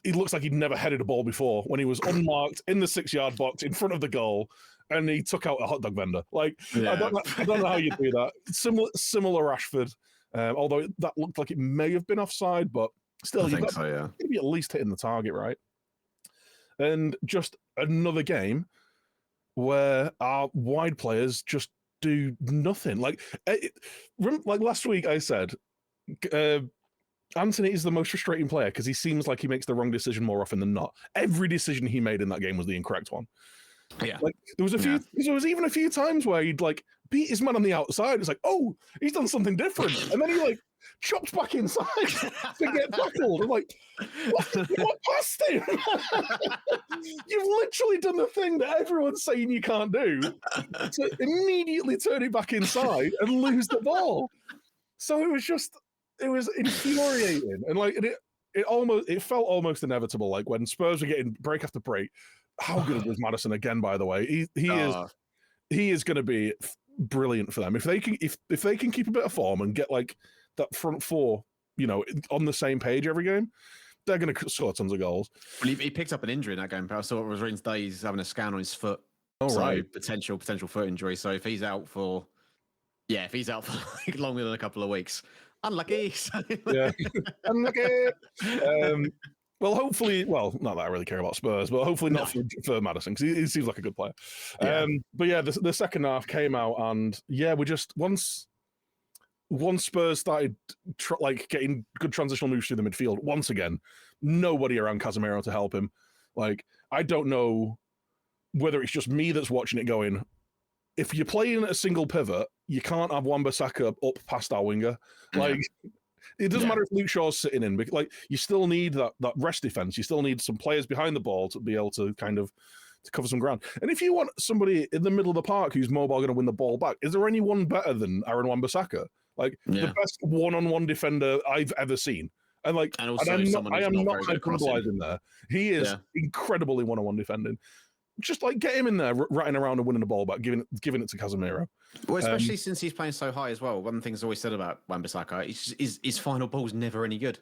he looks like he'd never headed a ball before when he was unmarked in the 6-yard box in front of the goal, and he took out a hot dog vendor. Like, I don't know how you do that. Similar Rashford, although that looked like it may have been offside, but still, you've got to be at least hitting the target, right? And just another game where our wide players just do nothing. Like last week, I said Anthony is the most frustrating player because he seems like he makes the wrong decision more often than not. Every decision he made in that game was the incorrect one. Yeah, like there was even a few times where he'd like beat his man on the outside. It's like, oh, he's done something different, and then he like chops back inside to get tackled. I'm like, what past him? You've literally done the thing that everyone's saying you can't do, to immediately turn it back inside and lose the ball. So it was infuriating, and like it felt almost inevitable. Like when Spurs were getting break after break. How good was Maddison again? By the way, he is going to be brilliant for them if they can keep a bit of form and get like that front four, on the same page every game. They're going to score tons of goals. Well, he picked up an injury in that game. I saw it was reading today. He's having a scan on his foot. Oh, right. Potential foot injury. So if he's out for like longer than a couple of weeks, unlucky. Yeah, unlucky. Well, hopefully, not that I really care about Spurs, but hopefully not for Maddison because he seems like a good player. Yeah. But yeah, the second half came out, and we just once Spurs started getting good transitional moves through the midfield, once again, nobody around Casemiro to help him. Like, I don't know whether it's just me that's watching it going, if you're playing a single pivot, you can't have Wan-Bissaka up past our winger. Like, it doesn't matter if Luke Shaw's sitting in, but like you still need that rest defense. You still need some players behind the ball to be able to kind of to cover some ground. And if you want somebody in the middle of the park who's mobile going to win the ball back, is there anyone better than Aaron Wan-Bissaka? Like the best one-on-one defender I've ever seen. And like, I am not hyperbolizing there. He is incredible in one-on-one defending. Just like get him in there, ratting around and winning the ball back, giving it to Casemiro. Well, especially since he's playing so high as well. One thing that's always said about Wan-Bissaka is his final ball's never any good.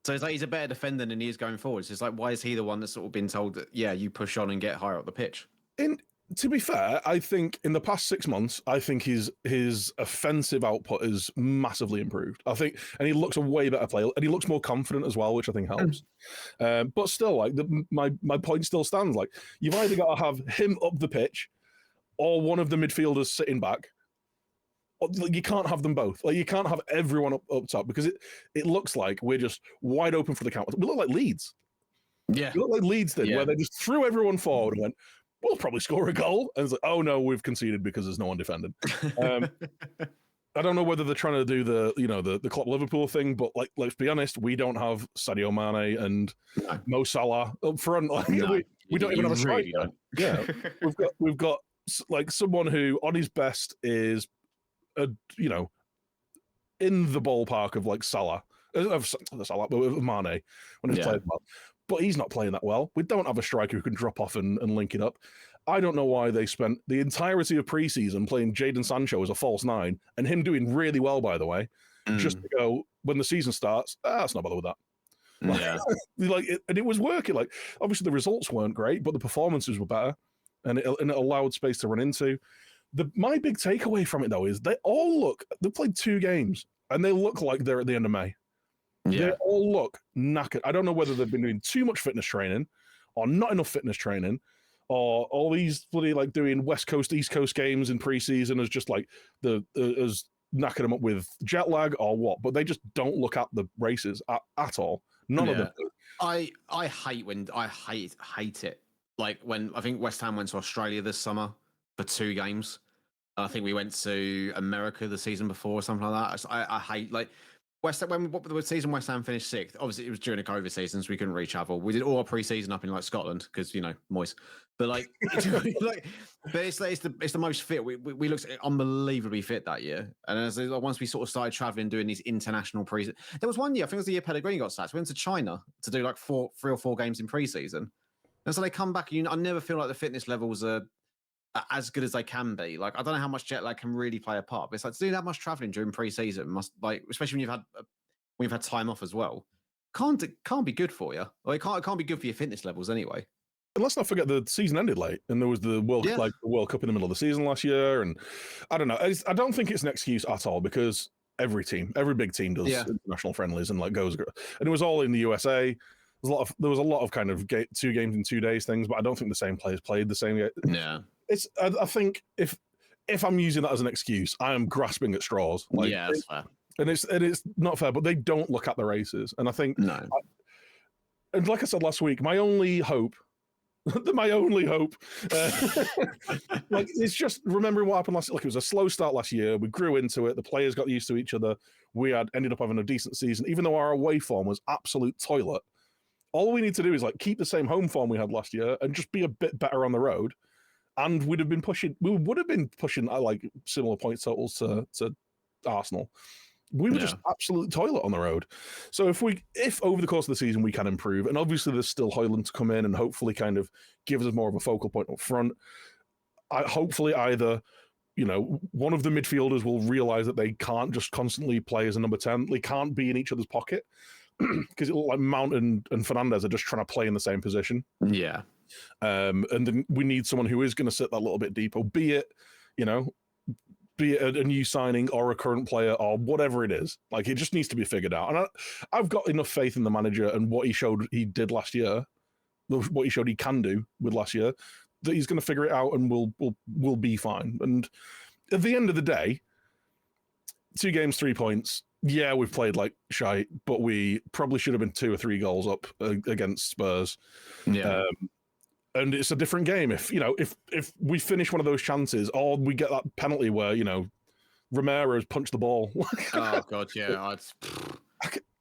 So it's like he's a better defender than he is going forward. So it's like, why is he the one that's sort of been told that, you push on and get higher up the pitch? To be fair, I think in the past 6 months, I think his offensive output is massively improved. I think, and he looks a way better player, and he looks more confident as well, which I think helps. But still, like my point still stands. Like you've either got to have him up the pitch, or one of the midfielders sitting back. Like, you can't have them both. Like you can't have everyone up top because it looks like we're just wide open for the counter. We look like Leeds. Yeah, we look like Leeds did, where they just threw everyone forward and went, we'll probably score a goal. And it's like, oh no, we've conceded because there's no one defending. I don't know whether they're trying to do the Klopp Liverpool thing, but like, let's be honest, we don't have Sadio Mane and Mo Salah up front. Like, we don't even have a striker. Really yeah, we've got like someone who on his best is in the ballpark of like Salah, but with Mane when he's playing well. But he's not playing that well. We don't have a striker who can drop off and link it up. I don't know why they spent the entirety of preseason playing Jadon Sancho as a false nine and him doing really well, by the way. just to go when the season starts. Let's not bother with that. Yeah. And it was working. Like, obviously the results weren't great, but the performances were better, and it allowed space to run into. My big takeaway from it though is they played 2 games and they look like they're at the end of May. Yeah. They all look knackered. I don't know whether they've been doing too much fitness training or not enough fitness training, or all these bloody like doing West Coast, East Coast games in preseason as just like as knackered them up with jet lag or what. But they just don't look at the races at all. None of them. I hate it. Like when I think West Ham went to Australia this summer for 2 games. I think we went to America the season before or something like that. I hate like West Ham, when the season West Ham finished 6th. Obviously, it was during a COVID season, so we couldn't really travel. We did all our pre-season up in like Scotland because moist. But like, but it's the most fit. We looked unbelievably fit that year. And once we sort of started traveling, doing these international pre-season, there was one year I think it was the year Pellegrini got sacked. We went to China to do like 3 or 4 games in pre-season, and so they come back. I never feel like the fitness levels are as good as they can be. Like, I don't know how much jet lag can really play a part. But it's like to do that much traveling during pre-season especially when you've had time off as well, can't be good for you. Or it can't be good for your fitness levels anyway. And let's not forget the season ended late, and there was the World Cup in the middle of the season last year, and I don't know. I don't think it's an excuse at all because every big team does international friendlies and like goes, and it was all in the USA. There was a lot of kind of 2 games in 2 days things, but I don't think the same players played the same game. Yeah. I think if I'm using that as an excuse, I am grasping at straws. Like, that's fair. And it's not fair, but they don't look at the races. And I think, and like I said last week, my only hope, like, it's just remembering what happened last. Like, it was a slow start last year. We grew into it. The players got used to each other. We ended up having a decent season, even though our away form was absolute toilet. All we need to do is like keep the same home form we had last year and just be a bit better on the road. And we would have been pushing like similar point totals to Arsenal. We were just absolute toilet on the road. So if over the course of the season we can improve, and obviously there's still Højlund to come in and hopefully kind of give us more of a focal point up front. Hopefully either, one of the midfielders will realize that they can't just constantly play as a number 10. They can't be in each other's pocket because it looked like Mount and Fernandes are just trying to play in the same position. Yeah. And then we need someone who is going to sit that little bit deeper, be it a new signing or a current player or whatever it is. Like, it just needs to be figured out. And I've got enough faith in the manager and what he showed he did last year, what he showed he can do with last year, that he's going to figure it out and we'll be fine. And at the end of the day, 2 games, 3 points. Yeah, we've played like shite, but we probably should have been 2 or 3 goals up against Spurs. Yeah. And it's a different game if we finish one of those chances or we get that penalty where Romero's punched the ball. Oh god, yeah.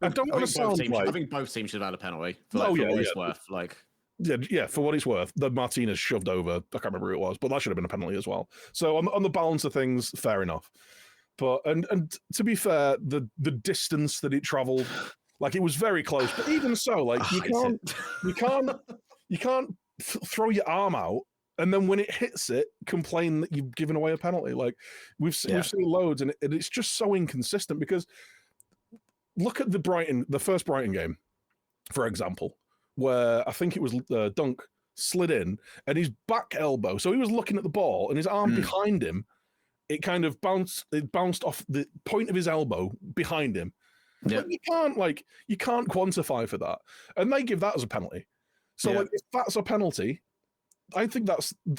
I don't want to sound like I think both teams should have had a penalty for what it's worth. Like, yeah, for what it's worth, the Martinez shoved over. I can't remember who it was, but that should have been a penalty as well. So on the balance of things, fair enough. But and to be fair, the distance that it travelled, like, it was very close. But even so, like, you can't throw your arm out and then when it hits it, complain that you've given away a penalty. Like, we've seen loads, and it's just so inconsistent. Because look at the first Brighton game, for example, where I think it was Dunk slid in and his back elbow. So he was looking at the ball and his arm behind him. It kind of bounced off the point of his elbow behind him. Yeah. But you can't quantify for that, and they give that as a penalty. So like, if that's a penalty, I think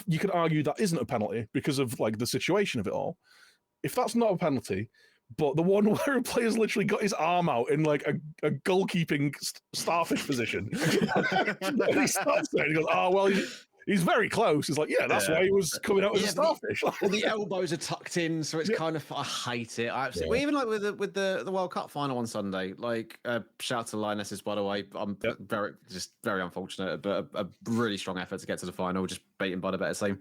you could argue that isn't a penalty because of like the situation of it all. If that's not a penalty, but the one where a player's literally got his arm out in like a goalkeeping starfish position, and he starts there and he goes, "Oh well, he's very close." He's like, "Yeah, that's why he was coming out as a starfish." The elbows are tucked in, so it's kind of, I hate it. I absolutely. Well, even like with the World Cup final on Sunday, like, shout out to Lionesses, by the way. I'm very unfortunate, but a really strong effort to get to the final, just beaten by the better team.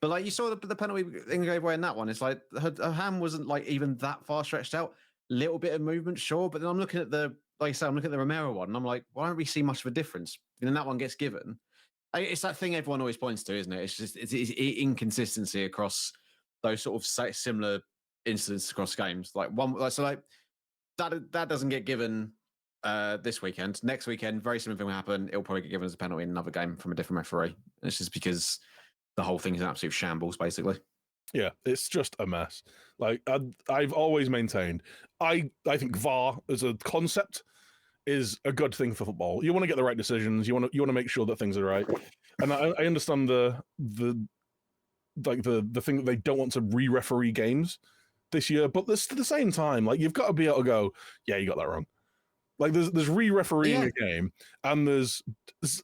But like, you saw the penalty thing gave away in that one. It's like her hand wasn't like even that far stretched out. Little bit of movement, sure, but then I'm looking at the Romero one, and I'm like, why don't we see much of a difference? And then that one gets given. It's that thing everyone always points to, isn't it? It's just it's inconsistency across those sort of similar incidents across games. Like that doesn't get given this weekend. Next weekend, very similar thing will happen. It'll probably get given as a penalty in another game from a different referee. It's just because the whole thing is an absolute shambles, basically. Yeah, it's just a mess. Like I've always maintained, I think VAR as a concept is a good thing for football. You want to get the right decisions. You want to make sure that things are right. And I understand the thing that they don't want to re-referee games this year, but this at the same time, like you've got to be able to go, yeah, you got that wrong. Like there's re-refereeing a game, and there's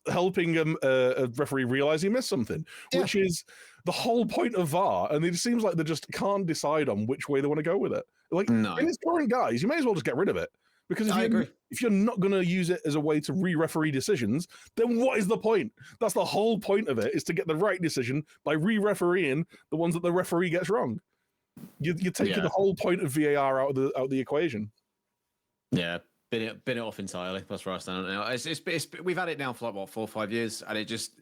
helping a referee realize he missed something, which is the whole point of VAR. And it seems like they just can't decide on which way they want to go with it. Like in its current guise, you may as well just get rid of it, because if you're not going to use it as a way to re-referee decisions, then what is the point? That's the whole point of it, is to get the right decision by re-refereeing the ones that the referee gets wrong. You're taking the whole point of VAR out of the equation. Yeah. Bin it off entirely. That's where I stand now. We've had it now for like what 4 or 5 years, and it just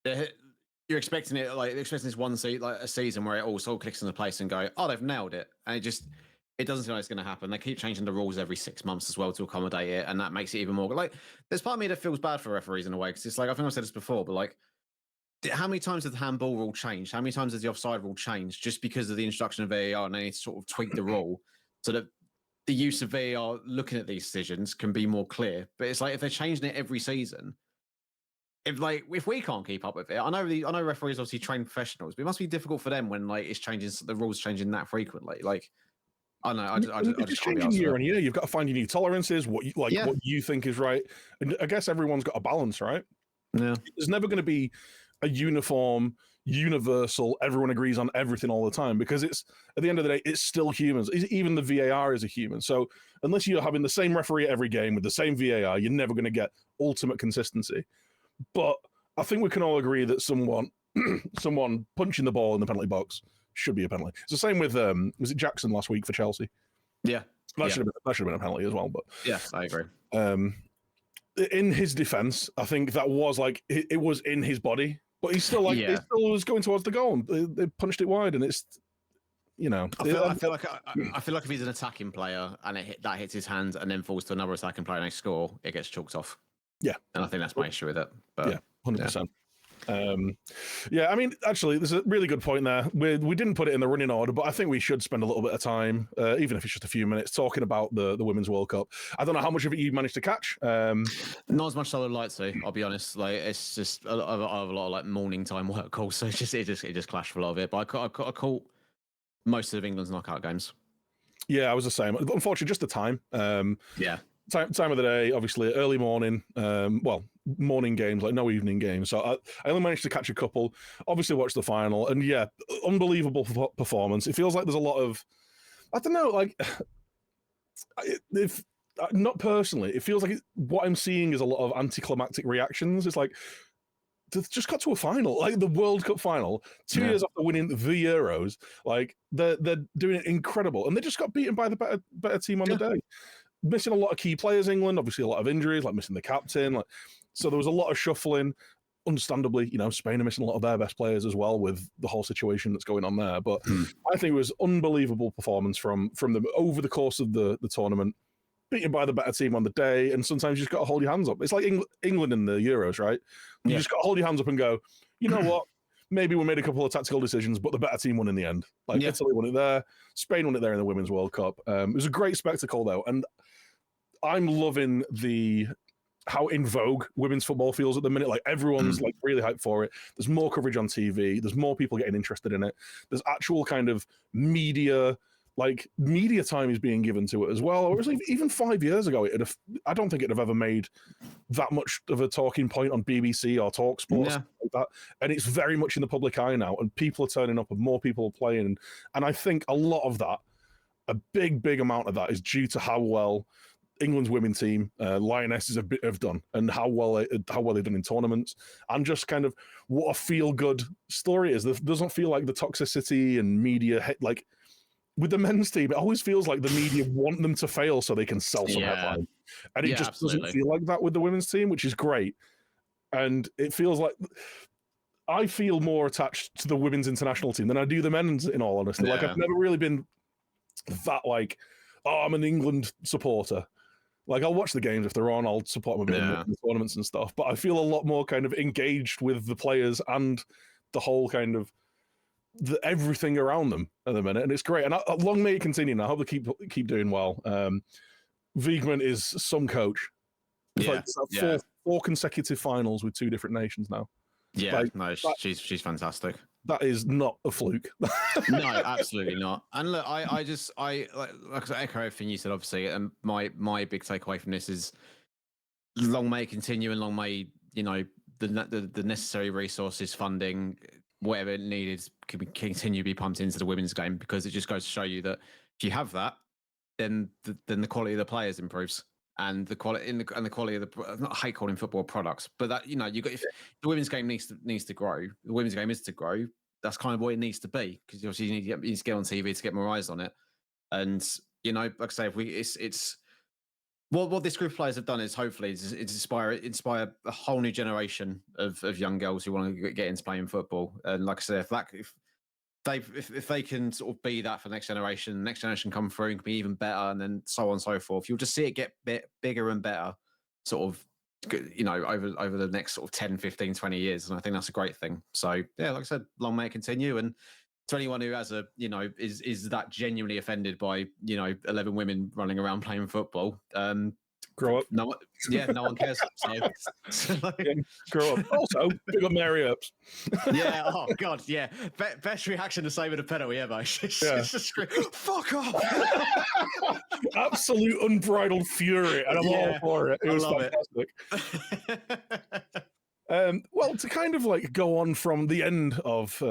you're expecting it this one a season where it all sort of clicks into place and go, oh, they've nailed it, and it doesn't seem like it's going to happen. They keep changing the rules every 6 months as well to accommodate it, and that makes it even more like. There's part of me that feels bad for referees in a way, because it's like, I think I've said this before, but like, how many times has the handball rule changed? How many times has the offside rule changed just because of the introduction of VAR, and they need to sort of tweak the rule so that the use of VAR looking at these decisions can be more clear? But it's like, if they're changing it every season, if we can't keep up with it, I know referees obviously train professionals, but it must be difficult for them when like the rules changing that frequently. Like, I don't know. I just changing year on year. You've got to find your new tolerances, what you think is right, and I guess everyone's got a balance, right? Yeah. There's never going to be a uniform, universal, everyone agrees on everything all the time, because it's, at the end of the day, it's still humans. Even the VAR is a human. So unless you're having the same referee at every game with the same VAR, you're never going to get ultimate consistency. But I think we can all agree that someone punching the ball in the penalty box should be a penalty. It's the same with was it Jackson last week for Chelsea? Yeah, that should have been a penalty as well. But yeah, I agree. In his defense, I think that was like it was in his body, but he's still like it still was going towards the goal. They punched it wide, and it's, you know. I feel like if he's an attacking player and that hits his hand and then falls to another attacking player and they score, it gets chalked off. Yeah, and I think that's my issue with it. But, yeah, 100%. Yeah, I mean, actually, there's a really good point there. We didn't put it in the running order, but I think we should spend a little bit of time, even if it's just a few minutes, talking about the Women's World Cup. I don't know how much of it you managed to catch. Not as much as I would like to, I'll be honest. Like, it's just a lot of like morning time work calls, so it just clashed for a lot of it. But I caught most of England's knockout games. Yeah, I was the same. Unfortunately, just the time. Yeah. Time of the day, obviously, early morning. Morning games, like no evening games. So I only managed to catch a couple. Obviously, watched the final, and yeah, unbelievable performance. It feels like there's a lot of, I don't know, like if not personally, it feels like what I'm seeing is a lot of anticlimactic reactions. It's like they've just got to a final, like the World Cup final, 2 years after winning the Euros. Like they're doing it incredible, and they just got beaten by the better team on the day. Missing a lot of key players, England, obviously a lot of injuries, like missing the captain. Like, so there was a lot of shuffling. Understandably, you know, Spain are missing a lot of their best players as well with the whole situation that's going on there. But I think it was unbelievable performance from them over the course of the tournament, beaten by the better team on the day. And sometimes you just got to hold your hands up. It's like England in the Euros, right? You just got to hold your hands up and go, you know what? Maybe we made a couple of tactical decisions, but the better team won in the end. Like Italy won it there, Spain won it there in the Women's World Cup. It was a great spectacle, though, and I'm loving how in vogue women's football feels at the minute. Like everyone's like really hyped for it. There's more coverage on TV. There's more people getting interested in it. There's actual kind of media time is being given to it as well. Or even 5 years ago, I don't think it'd have ever made that much of a talking point on BBC or TalkSport like that. And it's very much in the public eye now, and people are turning up and more people are playing. And I think a lot of that, a big amount of that, is due to how well England's women's team, Lionesses, have done, and how well they've done in tournaments, and just kind of what a feel-good story it is. It doesn't feel like the toxicity and media like with the men's team. It always feels like the media want them to fail so they can sell some headline, and it just doesn't feel like that with the women's team, which is great. And it feels like I feel more attached to the women's international team than I do the men's, in all honesty. Like I've never really been that like, oh, I'm an England supporter. Like, I'll watch the games if they're on. I'll support them a bit in the tournaments and stuff. But I feel a lot more kind of engaged with the players and the whole kind of everything around them at the minute, and it's great. And long may it continue. And I hope they keep doing well. Wiegman is some coach. It's like four consecutive finals with 2 different nations now. Yeah, like, no, she's fantastic. That is not a fluke. No, absolutely not. And look, I echo everything you said, obviously. And my big takeaway from this is long may it continue, and long may, you know, the necessary resources, funding, whatever needed, can continue to be pumped into the women's game, because it just goes to show you that if you have that, then the quality of the players improves. And the quality and the quality of the, not hate calling football products, but that, you know, you got, if the women's game needs to grow, the women's game is to grow. That's kind of what it needs to be, because obviously you need to get on TV to get more eyes on it. And, you know, like I say, if it's what this group of players have done is hopefully it's inspire a whole new generation of young girls who want to get into playing football. And like I said, if they can sort of be that for the next generation come through and can be even better, and then so on and so forth, you'll just see it get bigger and better, sort of, you know, over the next sort of 10, 15, 20 years. And I think that's a great thing. So yeah, like I said, long may it continue. And to anyone who has is that genuinely offended by, you know, 11 women running around playing football, grow up. No one cares. So, grow up. Also, big up Mary Earps. Yeah. Oh God. Yeah. Best reaction to saving a penalty ever. She's just fuck off. Absolute unbridled fury, and I'm all for it. It was fantastic. Well, to kind of like go on from the end of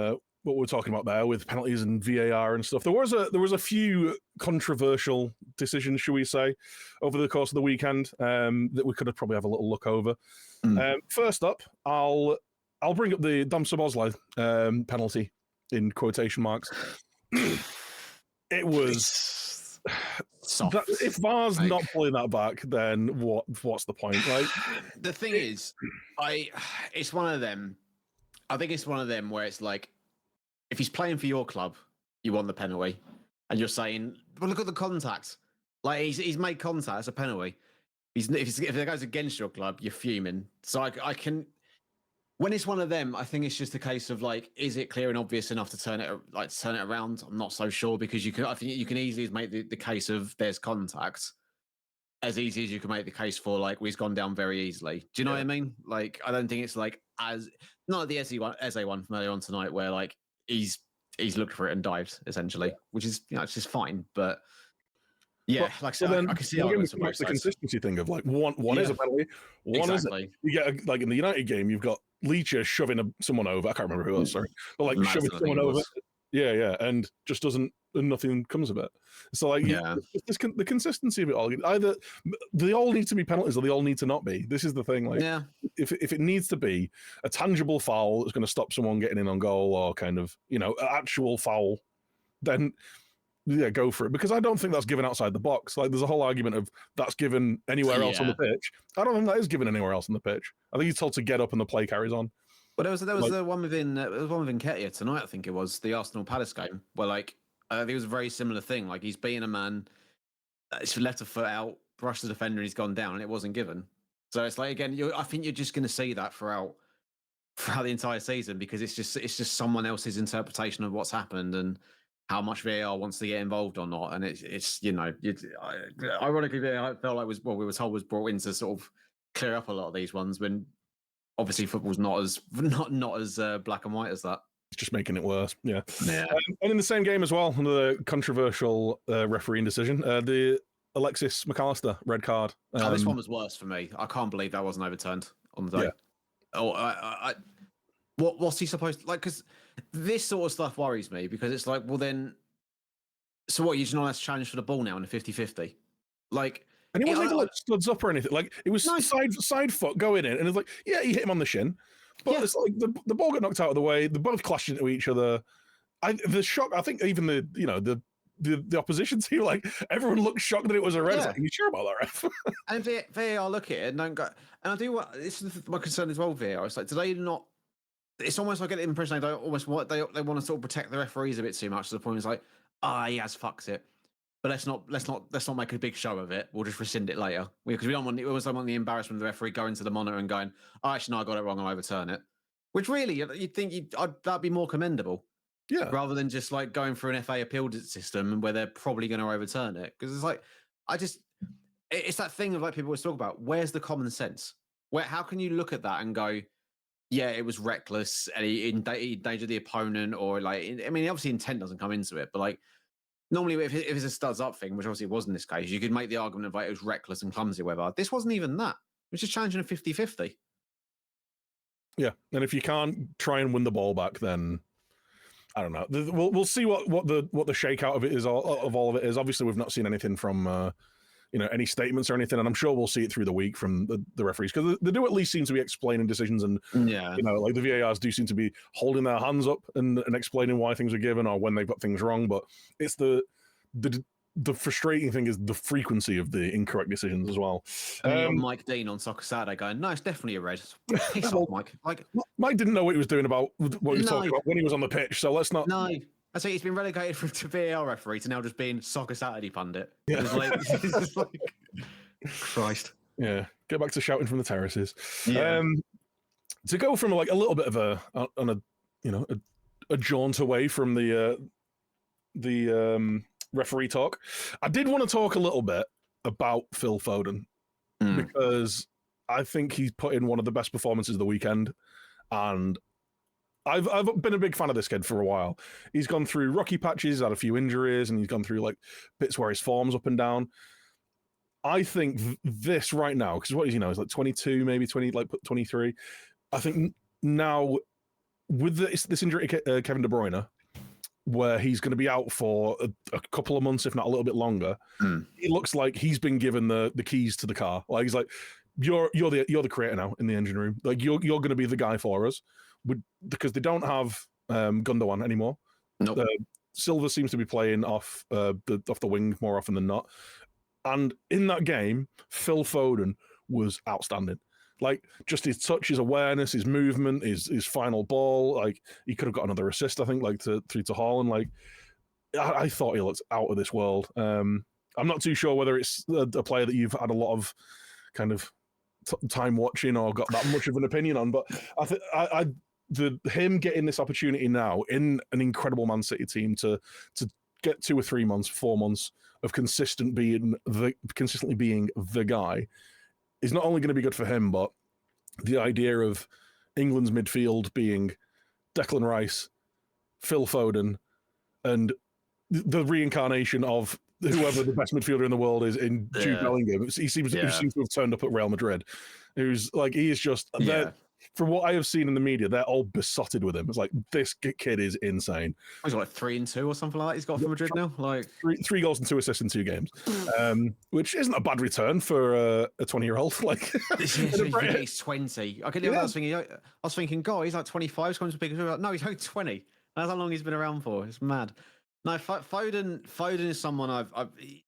what we're talking about there with penalties and VAR and stuff, there was a few controversial decisions, should we say, over the course of the weekend that we could have probably have a little look over. First up, I'll bring up the Dom Szoboszlai penalty in quotation marks. It was soft. If VAR's not pulling that back, then what's the point? Like, the thing is, it's one of them. I think it's one of them where it's like, if he's playing for your club, you want the penalty, and you're saying, "Well, look at the contact. Like he's made contact. It's a penalty. If it goes against your club, you're fuming." So I can. When it's one of them, I think it's just a case of like, is it clear and obvious enough to turn it around? I'm not so sure, because I think you can easily make the case of there's contact as easy as you can make the case for like, well, he's gone down very easily. Do you know what I mean? Like, I don't think it's like not like the Eze one from earlier on tonight, where like he's looked for it and dived essentially, which is, you know, it's just fine. But yeah, like I said, I can see how it's the consistency thing of like one is a penalty, one isn't. You get like in the United game, you've got Leacher shoving someone over. I can't remember who else, sorry, but like shoving someone over. Yeah, and just doesn't, and nothing comes of it. So like, the consistency of it all. Either they all need to be penalties, or they all need to not be. This is the thing. Like, if it needs to be a tangible foul that's going to stop someone getting in on goal, or kind of, you know, an actual foul, then yeah, go for it. Because I don't think that's given outside the box. Like, there's a whole argument of that's given anywhere else on the pitch. I don't think that is given anywhere else on the pitch. I think he's told to get up and the play carries on. But there was the one within Nketiah tonight. I think it was the Arsenal Palace game, where like I think it was a very similar thing. Like, he's beating a man, it's left a foot out, brushed the defender, and he's gone down, and it wasn't given. So it's like, again, I think you're just going to see that throughout the entire season, because it's just someone else's interpretation of what's happened and how much VAR wants to get involved or not. And it's you know, ironically, I felt like we were told was brought in to sort of clear up a lot of these ones, when obviously football's not as black and white as that. It's just making it worse. Yeah. And in the same game as well, the controversial refereeing decision, the Alexis McAllister red card. This one was worse for me. I can't believe that wasn't overturned on the day. Yeah. What's he supposed to, like? Because this sort of stuff worries me, because it's like, well then, so what? You just not have to challenge for the ball now in a 50-50? Like. And he wasn't even like studs up or anything. Like, it was side foot going in, and it's like, yeah, he hit him on the shin, but it's like the ball got knocked out of the way. They both clashed into each other. The shock. I think even the opposition team, like, everyone looked shocked that it was a red. Like, are you sure about that, ref? And VAR look at it and don't go. And I do what this is my concern as well. VAR. It's like, do they not? It's almost like I get the impression they want to sort of protect the referees a bit too much, to the point it's like, he has fucked it. but let's not make a big show of it. We'll just rescind it later because we don't want the embarrassment of the referee going to the monitor and going, "Oh, actually, no, I got it wrong. I'll overturn it." Which really, you'd think that'd be more commendable. Yeah. Rather than just like going through an FA appeal system where they're probably going to overturn it. Because it's like, it's that thing of like people always talk about, where's the common sense? How can you look at that and go, yeah, it was reckless and he endangered the opponent, or like, I mean, obviously intent doesn't come into it, but like normally if it's a studs up thing, which obviously it was in this case, you could make the argument of like it was reckless and clumsy, whatever. This wasn't even that. It was just challenging a 50-50. Yeah. And if you can't try and win the ball back, then I don't know. We'll see what the shakeout of it is, of all of it is. Obviously, we've not seen anything from any statements or anything, and I'm sure we'll see it through the week from the referees, because they do at least seem to be explaining decisions, and like the VARs do seem to be holding their hands up and explaining why things are given or when they've got things wrong. But it's the frustrating thing is the frequency of the incorrect decisions as well. Mike Dean on Soccer Saturday going, no, it's definitely a red. Piss off, Mike. Like, Mike didn't know what he was doing about what he was talking about when he was on the pitch, so let's not. No. I say he's been relegated to VAR referee to now just being Soccer Saturday pundit. Yeah. It's like, Christ. Yeah, get back to shouting from the terraces. Yeah. To go from like a little bit of a jaunt away from the referee talk, I did want to talk a little bit about Phil Foden, because I think he's put in one of the best performances of the weekend, and I've been a big fan of this kid for a while. He's gone through rocky patches, had a few injuries, and he's gone through like bits where his form's up and down. I think this right now, because what is he's like 22, maybe 20, like 23. I think now with this injury to Kevin De Bruyne, where he's going to be out for a couple of months, if not a little bit longer, it looks like he's been given the keys to the car. Like he's like, you're the creator now in the engine room. Like you're going to be the guy for us, because they don't have Gundogan anymore. Nope. Silva seems to be playing off the wing more often than not. And in that game, Phil Foden was outstanding. Like just his touch, his awareness, his movement, his final ball. Like he could have got another assist, I think, like through to Haaland. Like I thought he looked out of this world. I'm not too sure whether it's a player that you've had a lot of kind of time watching or got that much of an opinion on, but I think him getting this opportunity now in an incredible Man City team to get 2 or 3 months, 4 months of consistently being the guy is not only going to be good for him, but the idea of England's midfield being Declan Rice, Phil Foden, and the reincarnation of whoever the best midfielder in the world is in Jude Bellingham. He seems to have turned up at Real Madrid. Who's like, he is just from what I have seen in the media, they're all besotted with him. It's like, this kid is insane. He's got like 3 and 2 or something like that. He's got for Madrid now. Like 3 goals and 2 assists in 2 games, which isn't a bad return for a 20-year-old. Like he's 20. I was thinking, God, he's like 25. He's coming to big. No, he's only 20. That's how long he's been around for. It's mad. No, Foden is someone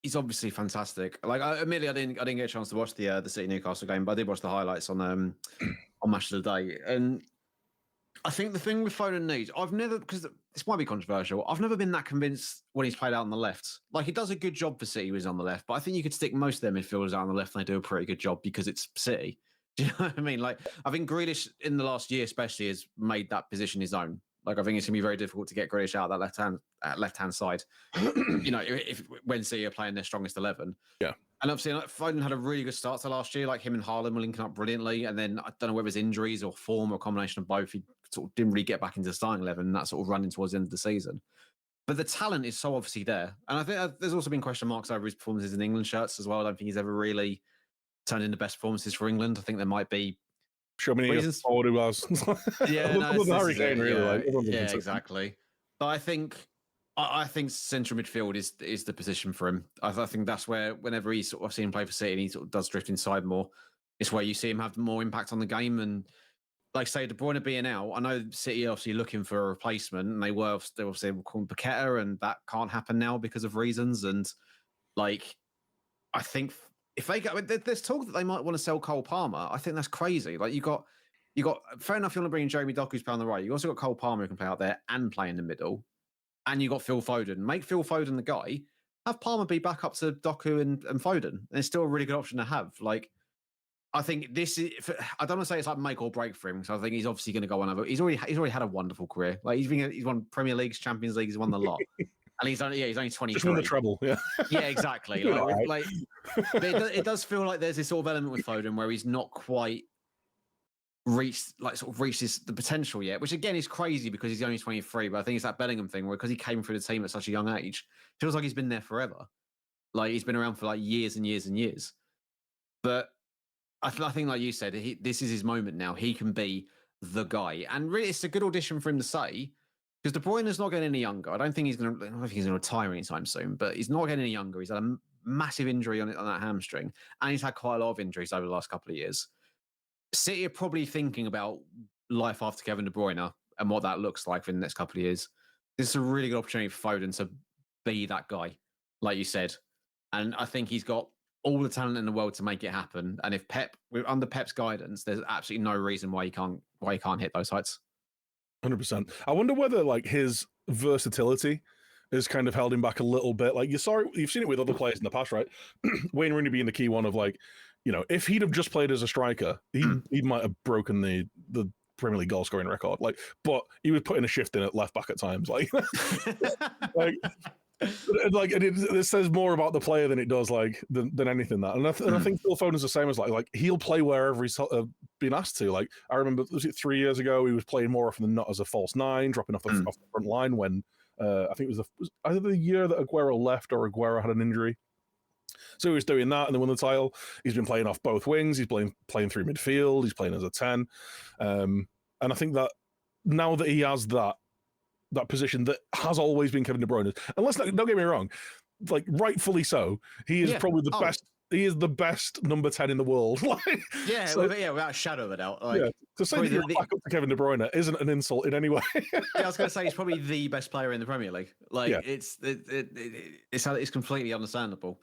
he's obviously fantastic. Like, admittedly, I didn't get a chance to watch the City Newcastle game, but I did watch the highlights on Match of the Day. And I think the thing with Foden needs, because this might be controversial, I've never been that convinced when he's played out on the left. Like, he does a good job for City when he's on the left, but I think you could stick most of their midfielders out on the left and they do a pretty good job because it's City. Do you know what I mean? Like, I think Grealish in the last year especially has made that position his own. Like, I think it's going to be very difficult to get Grealish out that left-hand side, when City are playing their strongest 11. Yeah. And obviously, Foden had a really good start to last year. Like, him and Haaland were linking up brilliantly. And then I don't know whether it's injuries or form or a combination of both. He sort of didn't really get back into the starting 11, and that sort of running towards the end of the season. But the talent is so obviously there. And I think there's also been question marks over his performances in England shirts as well. I don't think he's ever really turned in the best performances for England. I think there might be show me forward who was. Harry Kane, really. Yeah, exactly. But I think central midfield is the position for him. I think that's where, whenever he's sort of seen him play for City and he sort of does drift inside more, it's where you see him have more impact on the game. And like say, De Bruyne being out, I know City are obviously looking for a replacement, and they obviously calling Paqueta, and that can't happen now because of reasons. And like, I think if they go, there's talk that they might want to sell Cole Palmer. I think that's crazy. Like you got fair enough. You want to bring in Jeremy Doku who's playing on the right. You also got Cole Palmer who can play out there and play in the middle, and you got Phil Foden. Make Phil Foden the guy, have Palmer be back up to Doku and Foden. And it's still a really good option to have. Like, I think this is. I don't want to say it's like make or break for him. So I think he's obviously going to go on. He's already had a wonderful career. Like he's won Premier Leagues, Champions Leagues, he's won the lot, and he's only 23. Just won the treble. Yeah. Yeah, exactly. But it does feel like there's this sort of element with Foden where he's not quite reached the potential yet, which again is crazy because he's only 23. But I think it's that Bellingham thing where because he came through the team at such a young age, feels like he's been there forever. Like he's been around for like years and years and years. But I think, like you said, this is his moment now. He can be the guy, and really, it's a good audition for him to say because De Bruyne is not getting any younger. I don't think he's going to retire anytime soon, but he's not getting any younger. He's had a massive injury on that hamstring, and he's had quite a lot of injuries over the last couple of years. City are probably thinking about life after Kevin De Bruyne and what that looks like for the next couple of years. This is a really good opportunity for Foden to be that guy, like you said, and I think he's got all the talent in the world to make it happen. And if under Pep's guidance, there's absolutely no reason why he can't hit those heights. 100%. I wonder whether like his versatility has kind of held him back a little bit. Like you've seen it with other players in the past, right? Wayne Rooney being the key one of like, if he'd have just played as a striker, he might have broken the Premier League goal scoring record. Like, but he was putting a shift in at left back at times. Like, it says more about the player than it does than anything that. And I think Phil Foden's the same as like he'll play wherever he's been asked to. Like I remember, was it 3 years ago? He was playing more often than not as a false nine, dropping off the front line when I think it was either the year that Aguero left or Aguero had an injury. So he was doing that and then won the title. He's been playing off both wings. He's playing through midfield. He's playing as a 10. And I think that now that he has that position that has always been Kevin De Bruyne's, don't get me wrong, like rightfully so, he is probably the best. He is the best number 10 in the world. Without a shadow of a doubt. To say that you're back up to Kevin De Bruyne isn't an insult in any way. I was going to say he's probably the best player in the Premier League. It's completely understandable.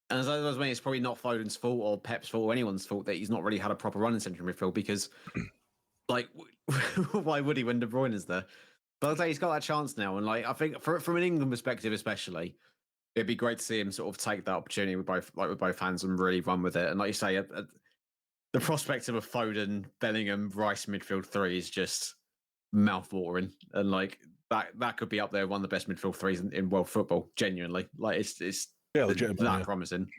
And as I mean, it's probably not Foden's fault or Pep's fault or anyone's fault that he's not really had a proper run in central midfield because, like, why would he when De Bruyne is there? But I'd say he's got that chance now, and like I think from an England perspective, especially, it'd be great to see him sort of take that opportunity with both hands and really run with it. And like you say, the prospect of a Foden, Bellingham, Rice midfield three is just mouth-watering, and like that could be up there one of the best midfield threes in world football. Genuinely, like it's that promising.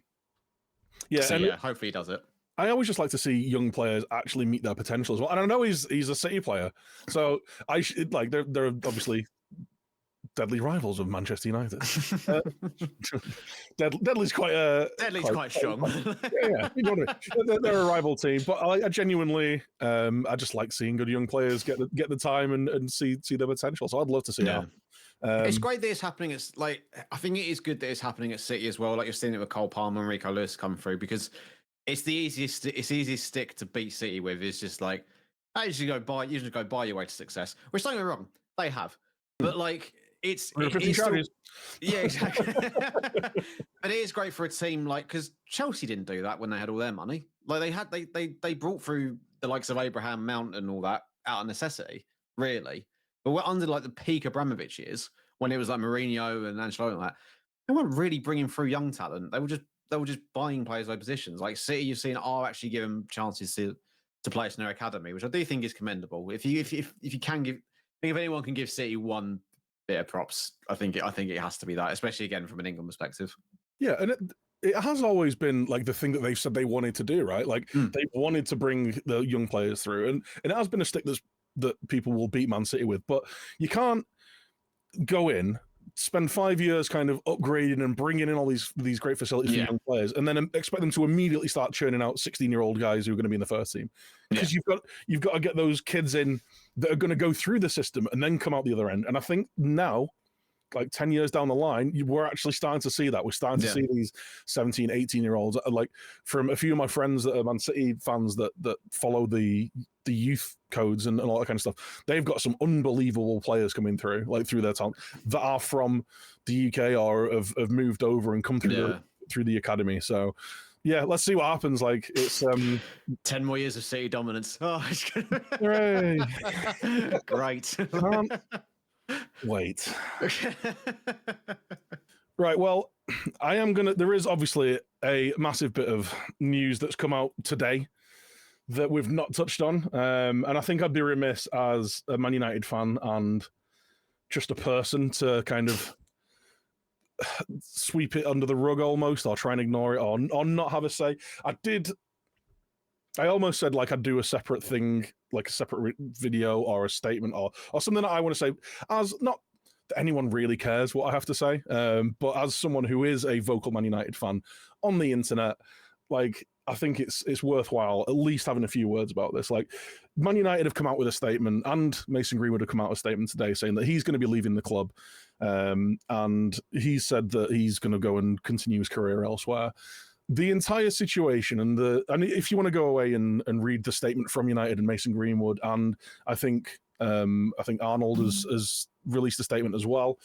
Yeah, so hopefully he does it. I always just like to see young players actually meet their potential as well. And I know he's a City player, so they're obviously deadly rivals of Manchester United. Deadly's quite strong. They're a rival team, but I genuinely, I just like seeing good young players get the time and see their potential. So I'd love to see that. It's great that it's happening. I think it is good that it's happening at City as well. Like you're seeing it with Cole Palmer and Rico Lewis come through because it's the easiest stick to beat City with. Is just like you just go buy your way to success. Which don't get me wrong, they have, but like it's still, yeah, exactly. But it is great for a team because Chelsea didn't do that when they had all their money. Like they brought through the likes of Abraham, Mount, and all that out of necessity, really. But we're under like the peak Abramovich years when it was like Mourinho and Ancelotti and all that. They weren't really bringing through young talent. They were just buying players by positions. Like City, you've seen are actually giving chances to players in their academy, which I do think is commendable. If you can give, I think if anyone can give City one bit of props, I think it has to be that, especially again from an England perspective. Yeah, and it has always been like the thing that they've said they wanted to do, right? Like they wanted to bring the young players through, and it has been a stick that people will beat Man City with, but you can't go in, spend 5 years kind of upgrading and bringing in all these great facilities for young players, and then expect them to immediately start churning out 16-year-old guys who are going to be in the first team. Because you've got to get those kids in that are going to go through the system and then come out the other end. And I think now, like 10 years down the line, we're actually starting to see that. We're starting to see these 17, 18-year-olds. Like from a few of my friends that are Man City fans that follow the youth codes and all that kind of stuff, they've got some unbelievable players coming through, like through their talent, that are from the UK or have moved over and come through the academy. So yeah, let's see what happens. Like it's 10 more years of City dominance. Oh, hooray. Great. Wait. Right. Well, I am gonna. There is obviously a massive bit of news that's come out today that we've not touched on, and I think I'd be remiss as a Man United fan and just a person to kind of sweep it under the rug almost, or try and ignore it, or not have a say. I almost said like I'd do a separate thing, like a separate video or a statement or something that I want to say, as not that anyone really cares what I have to say, but as someone who is a vocal Man United fan on the internet, like I think it's worthwhile at least having a few words about this. Like Man United have come out with a statement, and Mason Greenwood have come out with a statement today saying that he's going to be leaving the club, and he said that he's going to go and continue his career elsewhere. The entire situation and if you want to go away and read the statement from United and Mason Greenwood, and I think Arnold has released a statement as well.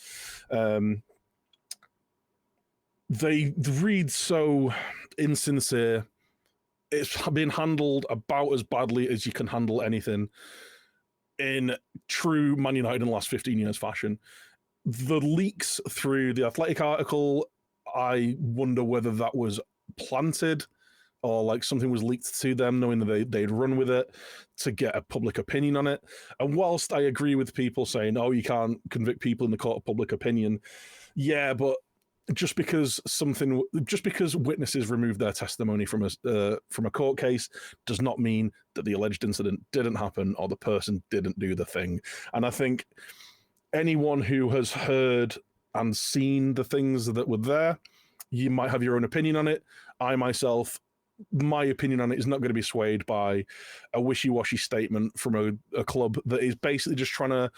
They read so insincere. It's been handled about as badly as you can handle anything in true Man United in the last 15 years fashion. The leaks through the Athletic article, I wonder whether that was planted or like something was leaked to them knowing that they'd run with it to get a public opinion on it. And whilst I agree with people saying, oh, you can't convict people in the court of public opinion, yeah, but just because witnesses removed their testimony from a court case does not mean that the alleged incident didn't happen or the person didn't do the thing. And I think anyone who has heard and seen the things that were there, you might have your own opinion on it. I myself, my opinion on it is not going to be swayed by a wishy-washy statement from a club that is basically just trying to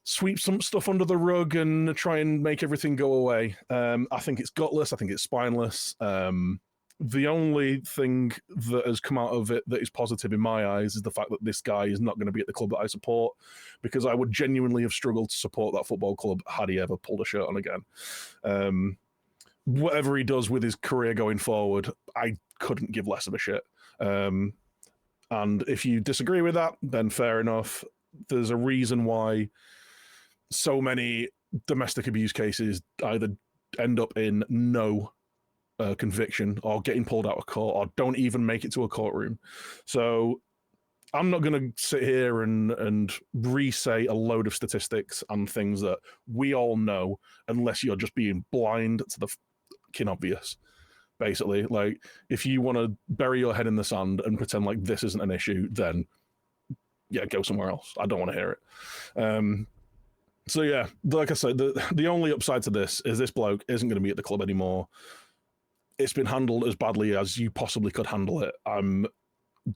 sweep some stuff under the rug and try and make everything go away. I think it's gutless. I think it's spineless. The only thing that has come out of it that is positive in my eyes is the fact that this guy is not going to be at the club that I support, because I would genuinely have struggled to support that football club had he ever pulled a shirt on again. Whatever he does with his career going forward, I couldn't give less of a shit. And if you disagree with that, then fair enough. There's a reason why so many domestic abuse cases either end up in no conviction or getting pulled out of court or don't even make it to a courtroom. So I'm not going to sit here and re-say a load of statistics and things that we all know unless you're just being blind to the fucking obvious. Basically, like if you want to bury your head in the sand and pretend like this isn't an issue, then yeah, go somewhere else. I don't want to hear it. So yeah, like I said, the only upside to this is this bloke isn't going to be at the club anymore. It's been handled as badly as you possibly could handle it. I'm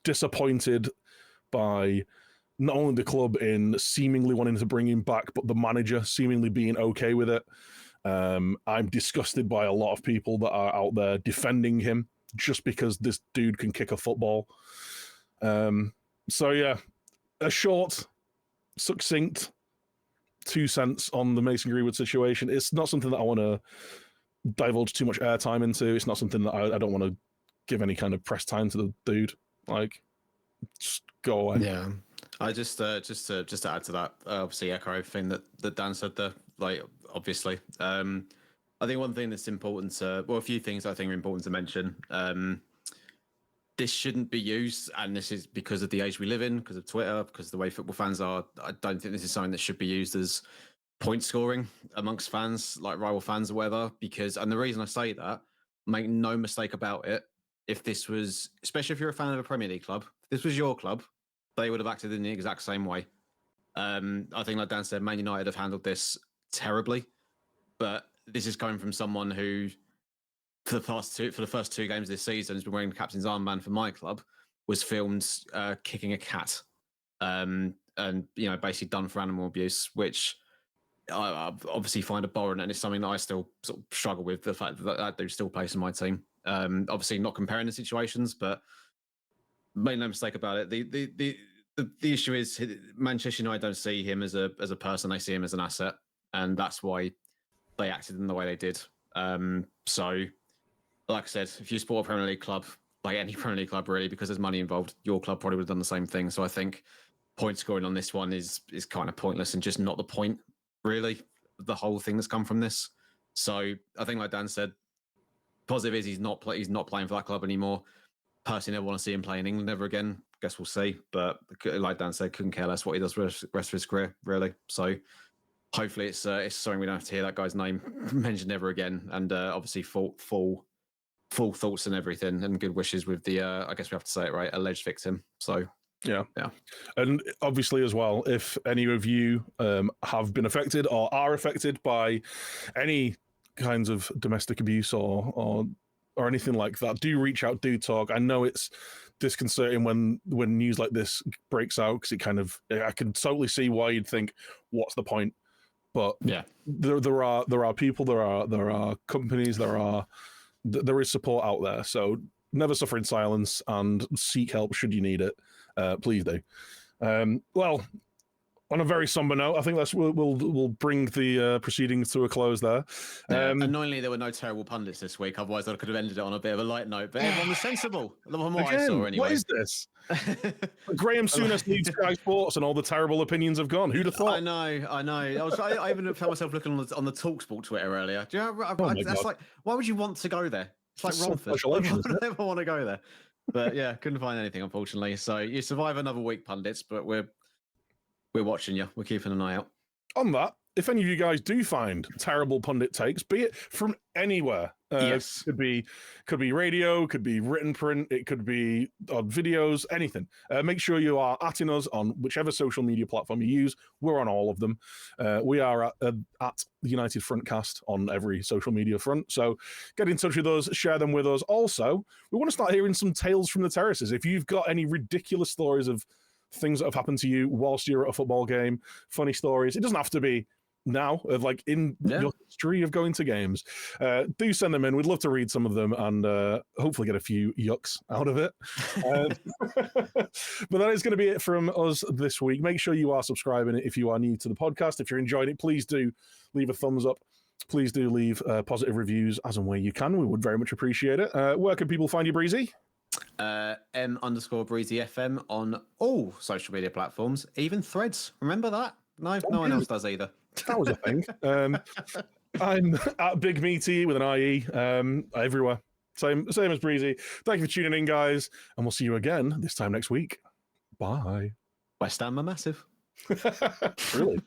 disappointed by not only the club in seemingly wanting to bring him back, but the manager seemingly being okay with it. I'm disgusted by a lot of people that are out there defending him just because this dude can kick a football. So yeah, a short, succinct 2 cents on the Mason Greenwood situation. It's not something that I want to divulge too much airtime into. It's not something that I don't want to give any kind of press time to the dude. Like, just go away. Yeah, I just to add to that, obviously echo everything that Dan said there. Like, obviously, I think one thing that's important to, well, a few things I think are important to mention. This shouldn't be used, and this is because of the age we live in, because of Twitter, because of the way football fans are. I don't think this is something that should be used as point scoring amongst fans, like rival fans or whatever. Because, and the reason I say that, make no mistake about it, if this was, especially if you're a fan of a Premier League club, if this was your club, they would have acted in the exact same way. I think, like Dan said, Man United have handled this terribly, but this is coming from someone who, for the first two games this season, has been wearing the captain's armband for my club, was filmed kicking a cat, and basically done for animal abuse, which I obviously find abhorrent, and it's something that I still sort of struggle with. The fact that dude still plays in my team. Obviously, not comparing the situations, but make no mistake about it. The issue is Manchester United don't see him as a person; they see him as an asset, and that's why they acted in the way they did. So, like I said, if you support a Premier League club, like any Premier League club really, because there's money involved, your club probably would have done the same thing. So I think point scoring on this one is kind of pointless and just not the point, really, the whole thing that's come from this. So I think, like Dan said, positive is he's not playing for that club anymore. Personally, never want to see him play in England ever again. Guess we'll see. But like Dan said, couldn't care less what he does for the rest of his career, really. So hopefully it's something we don't have to hear that guy's name mentioned ever again. And obviously full thoughts and everything, and good wishes with the I guess we have to say it right, alleged victim. So yeah. Yeah. And obviously as well, if any of you have been affected or are affected by any kinds of domestic abuse or anything like that, do reach out, do talk. I know it's disconcerting when news like this breaks out, because I can totally see why you'd think, what's the point? But yeah, there are people, there are companies, there is support out there. So never suffer in silence and seek help should you need it. Please do. Well, on a very somber note, I think we'll bring the proceedings to a close there. Annoyingly, there were no terrible pundits this week. Otherwise, I could have ended it on a bit of a light note. But everyone was sensible. From what I saw, anyway. What is this? Graham Souness needs Sky Sports, and all the terrible opinions have gone. Who'd have thought? I know. I even found myself looking on the TalkSport Twitter earlier. Do you know? That's like, why would you want to go there? It's like Romford. Why would I ever want to go there? But yeah, couldn't find anything, unfortunately. So you survive another week, pundits. But we're watching you. We're keeping an eye out. On that, if any of you guys do find terrible pundit takes, be it from anywhere, yes, could be radio, could be written print, it could be on videos, anything. Make sure you are atting us on whichever social media platform you use. We're on all of them. We are at the United Frontcast on every social media front. So get in touch with us, share them with us. Also, we want to start hearing some tales from the terraces. If you've got any ridiculous stories of things that have happened to you whilst you're at a football game, funny stories. It doesn't have to be now, of like in your history of going to games. Do send them in. We'd love to read some of them and hopefully get a few yucks out of it. But that is going to be it from us this week. Make sure you are subscribing if you are new to the podcast. If you're enjoying it, please do leave a thumbs up. Please do leave positive reviews as and where you can. We would very much appreciate it. Where can people find you, Breezy? M_Breezy FM on all social media platforms, even Threads. Remember that? No one else does either. That was a thing. I'm at Big Meaty with an IE everywhere. Same as Breezy. Thank you for tuning in, guys, and we'll see you again this time next week. Bye. West Ham are massive. Really?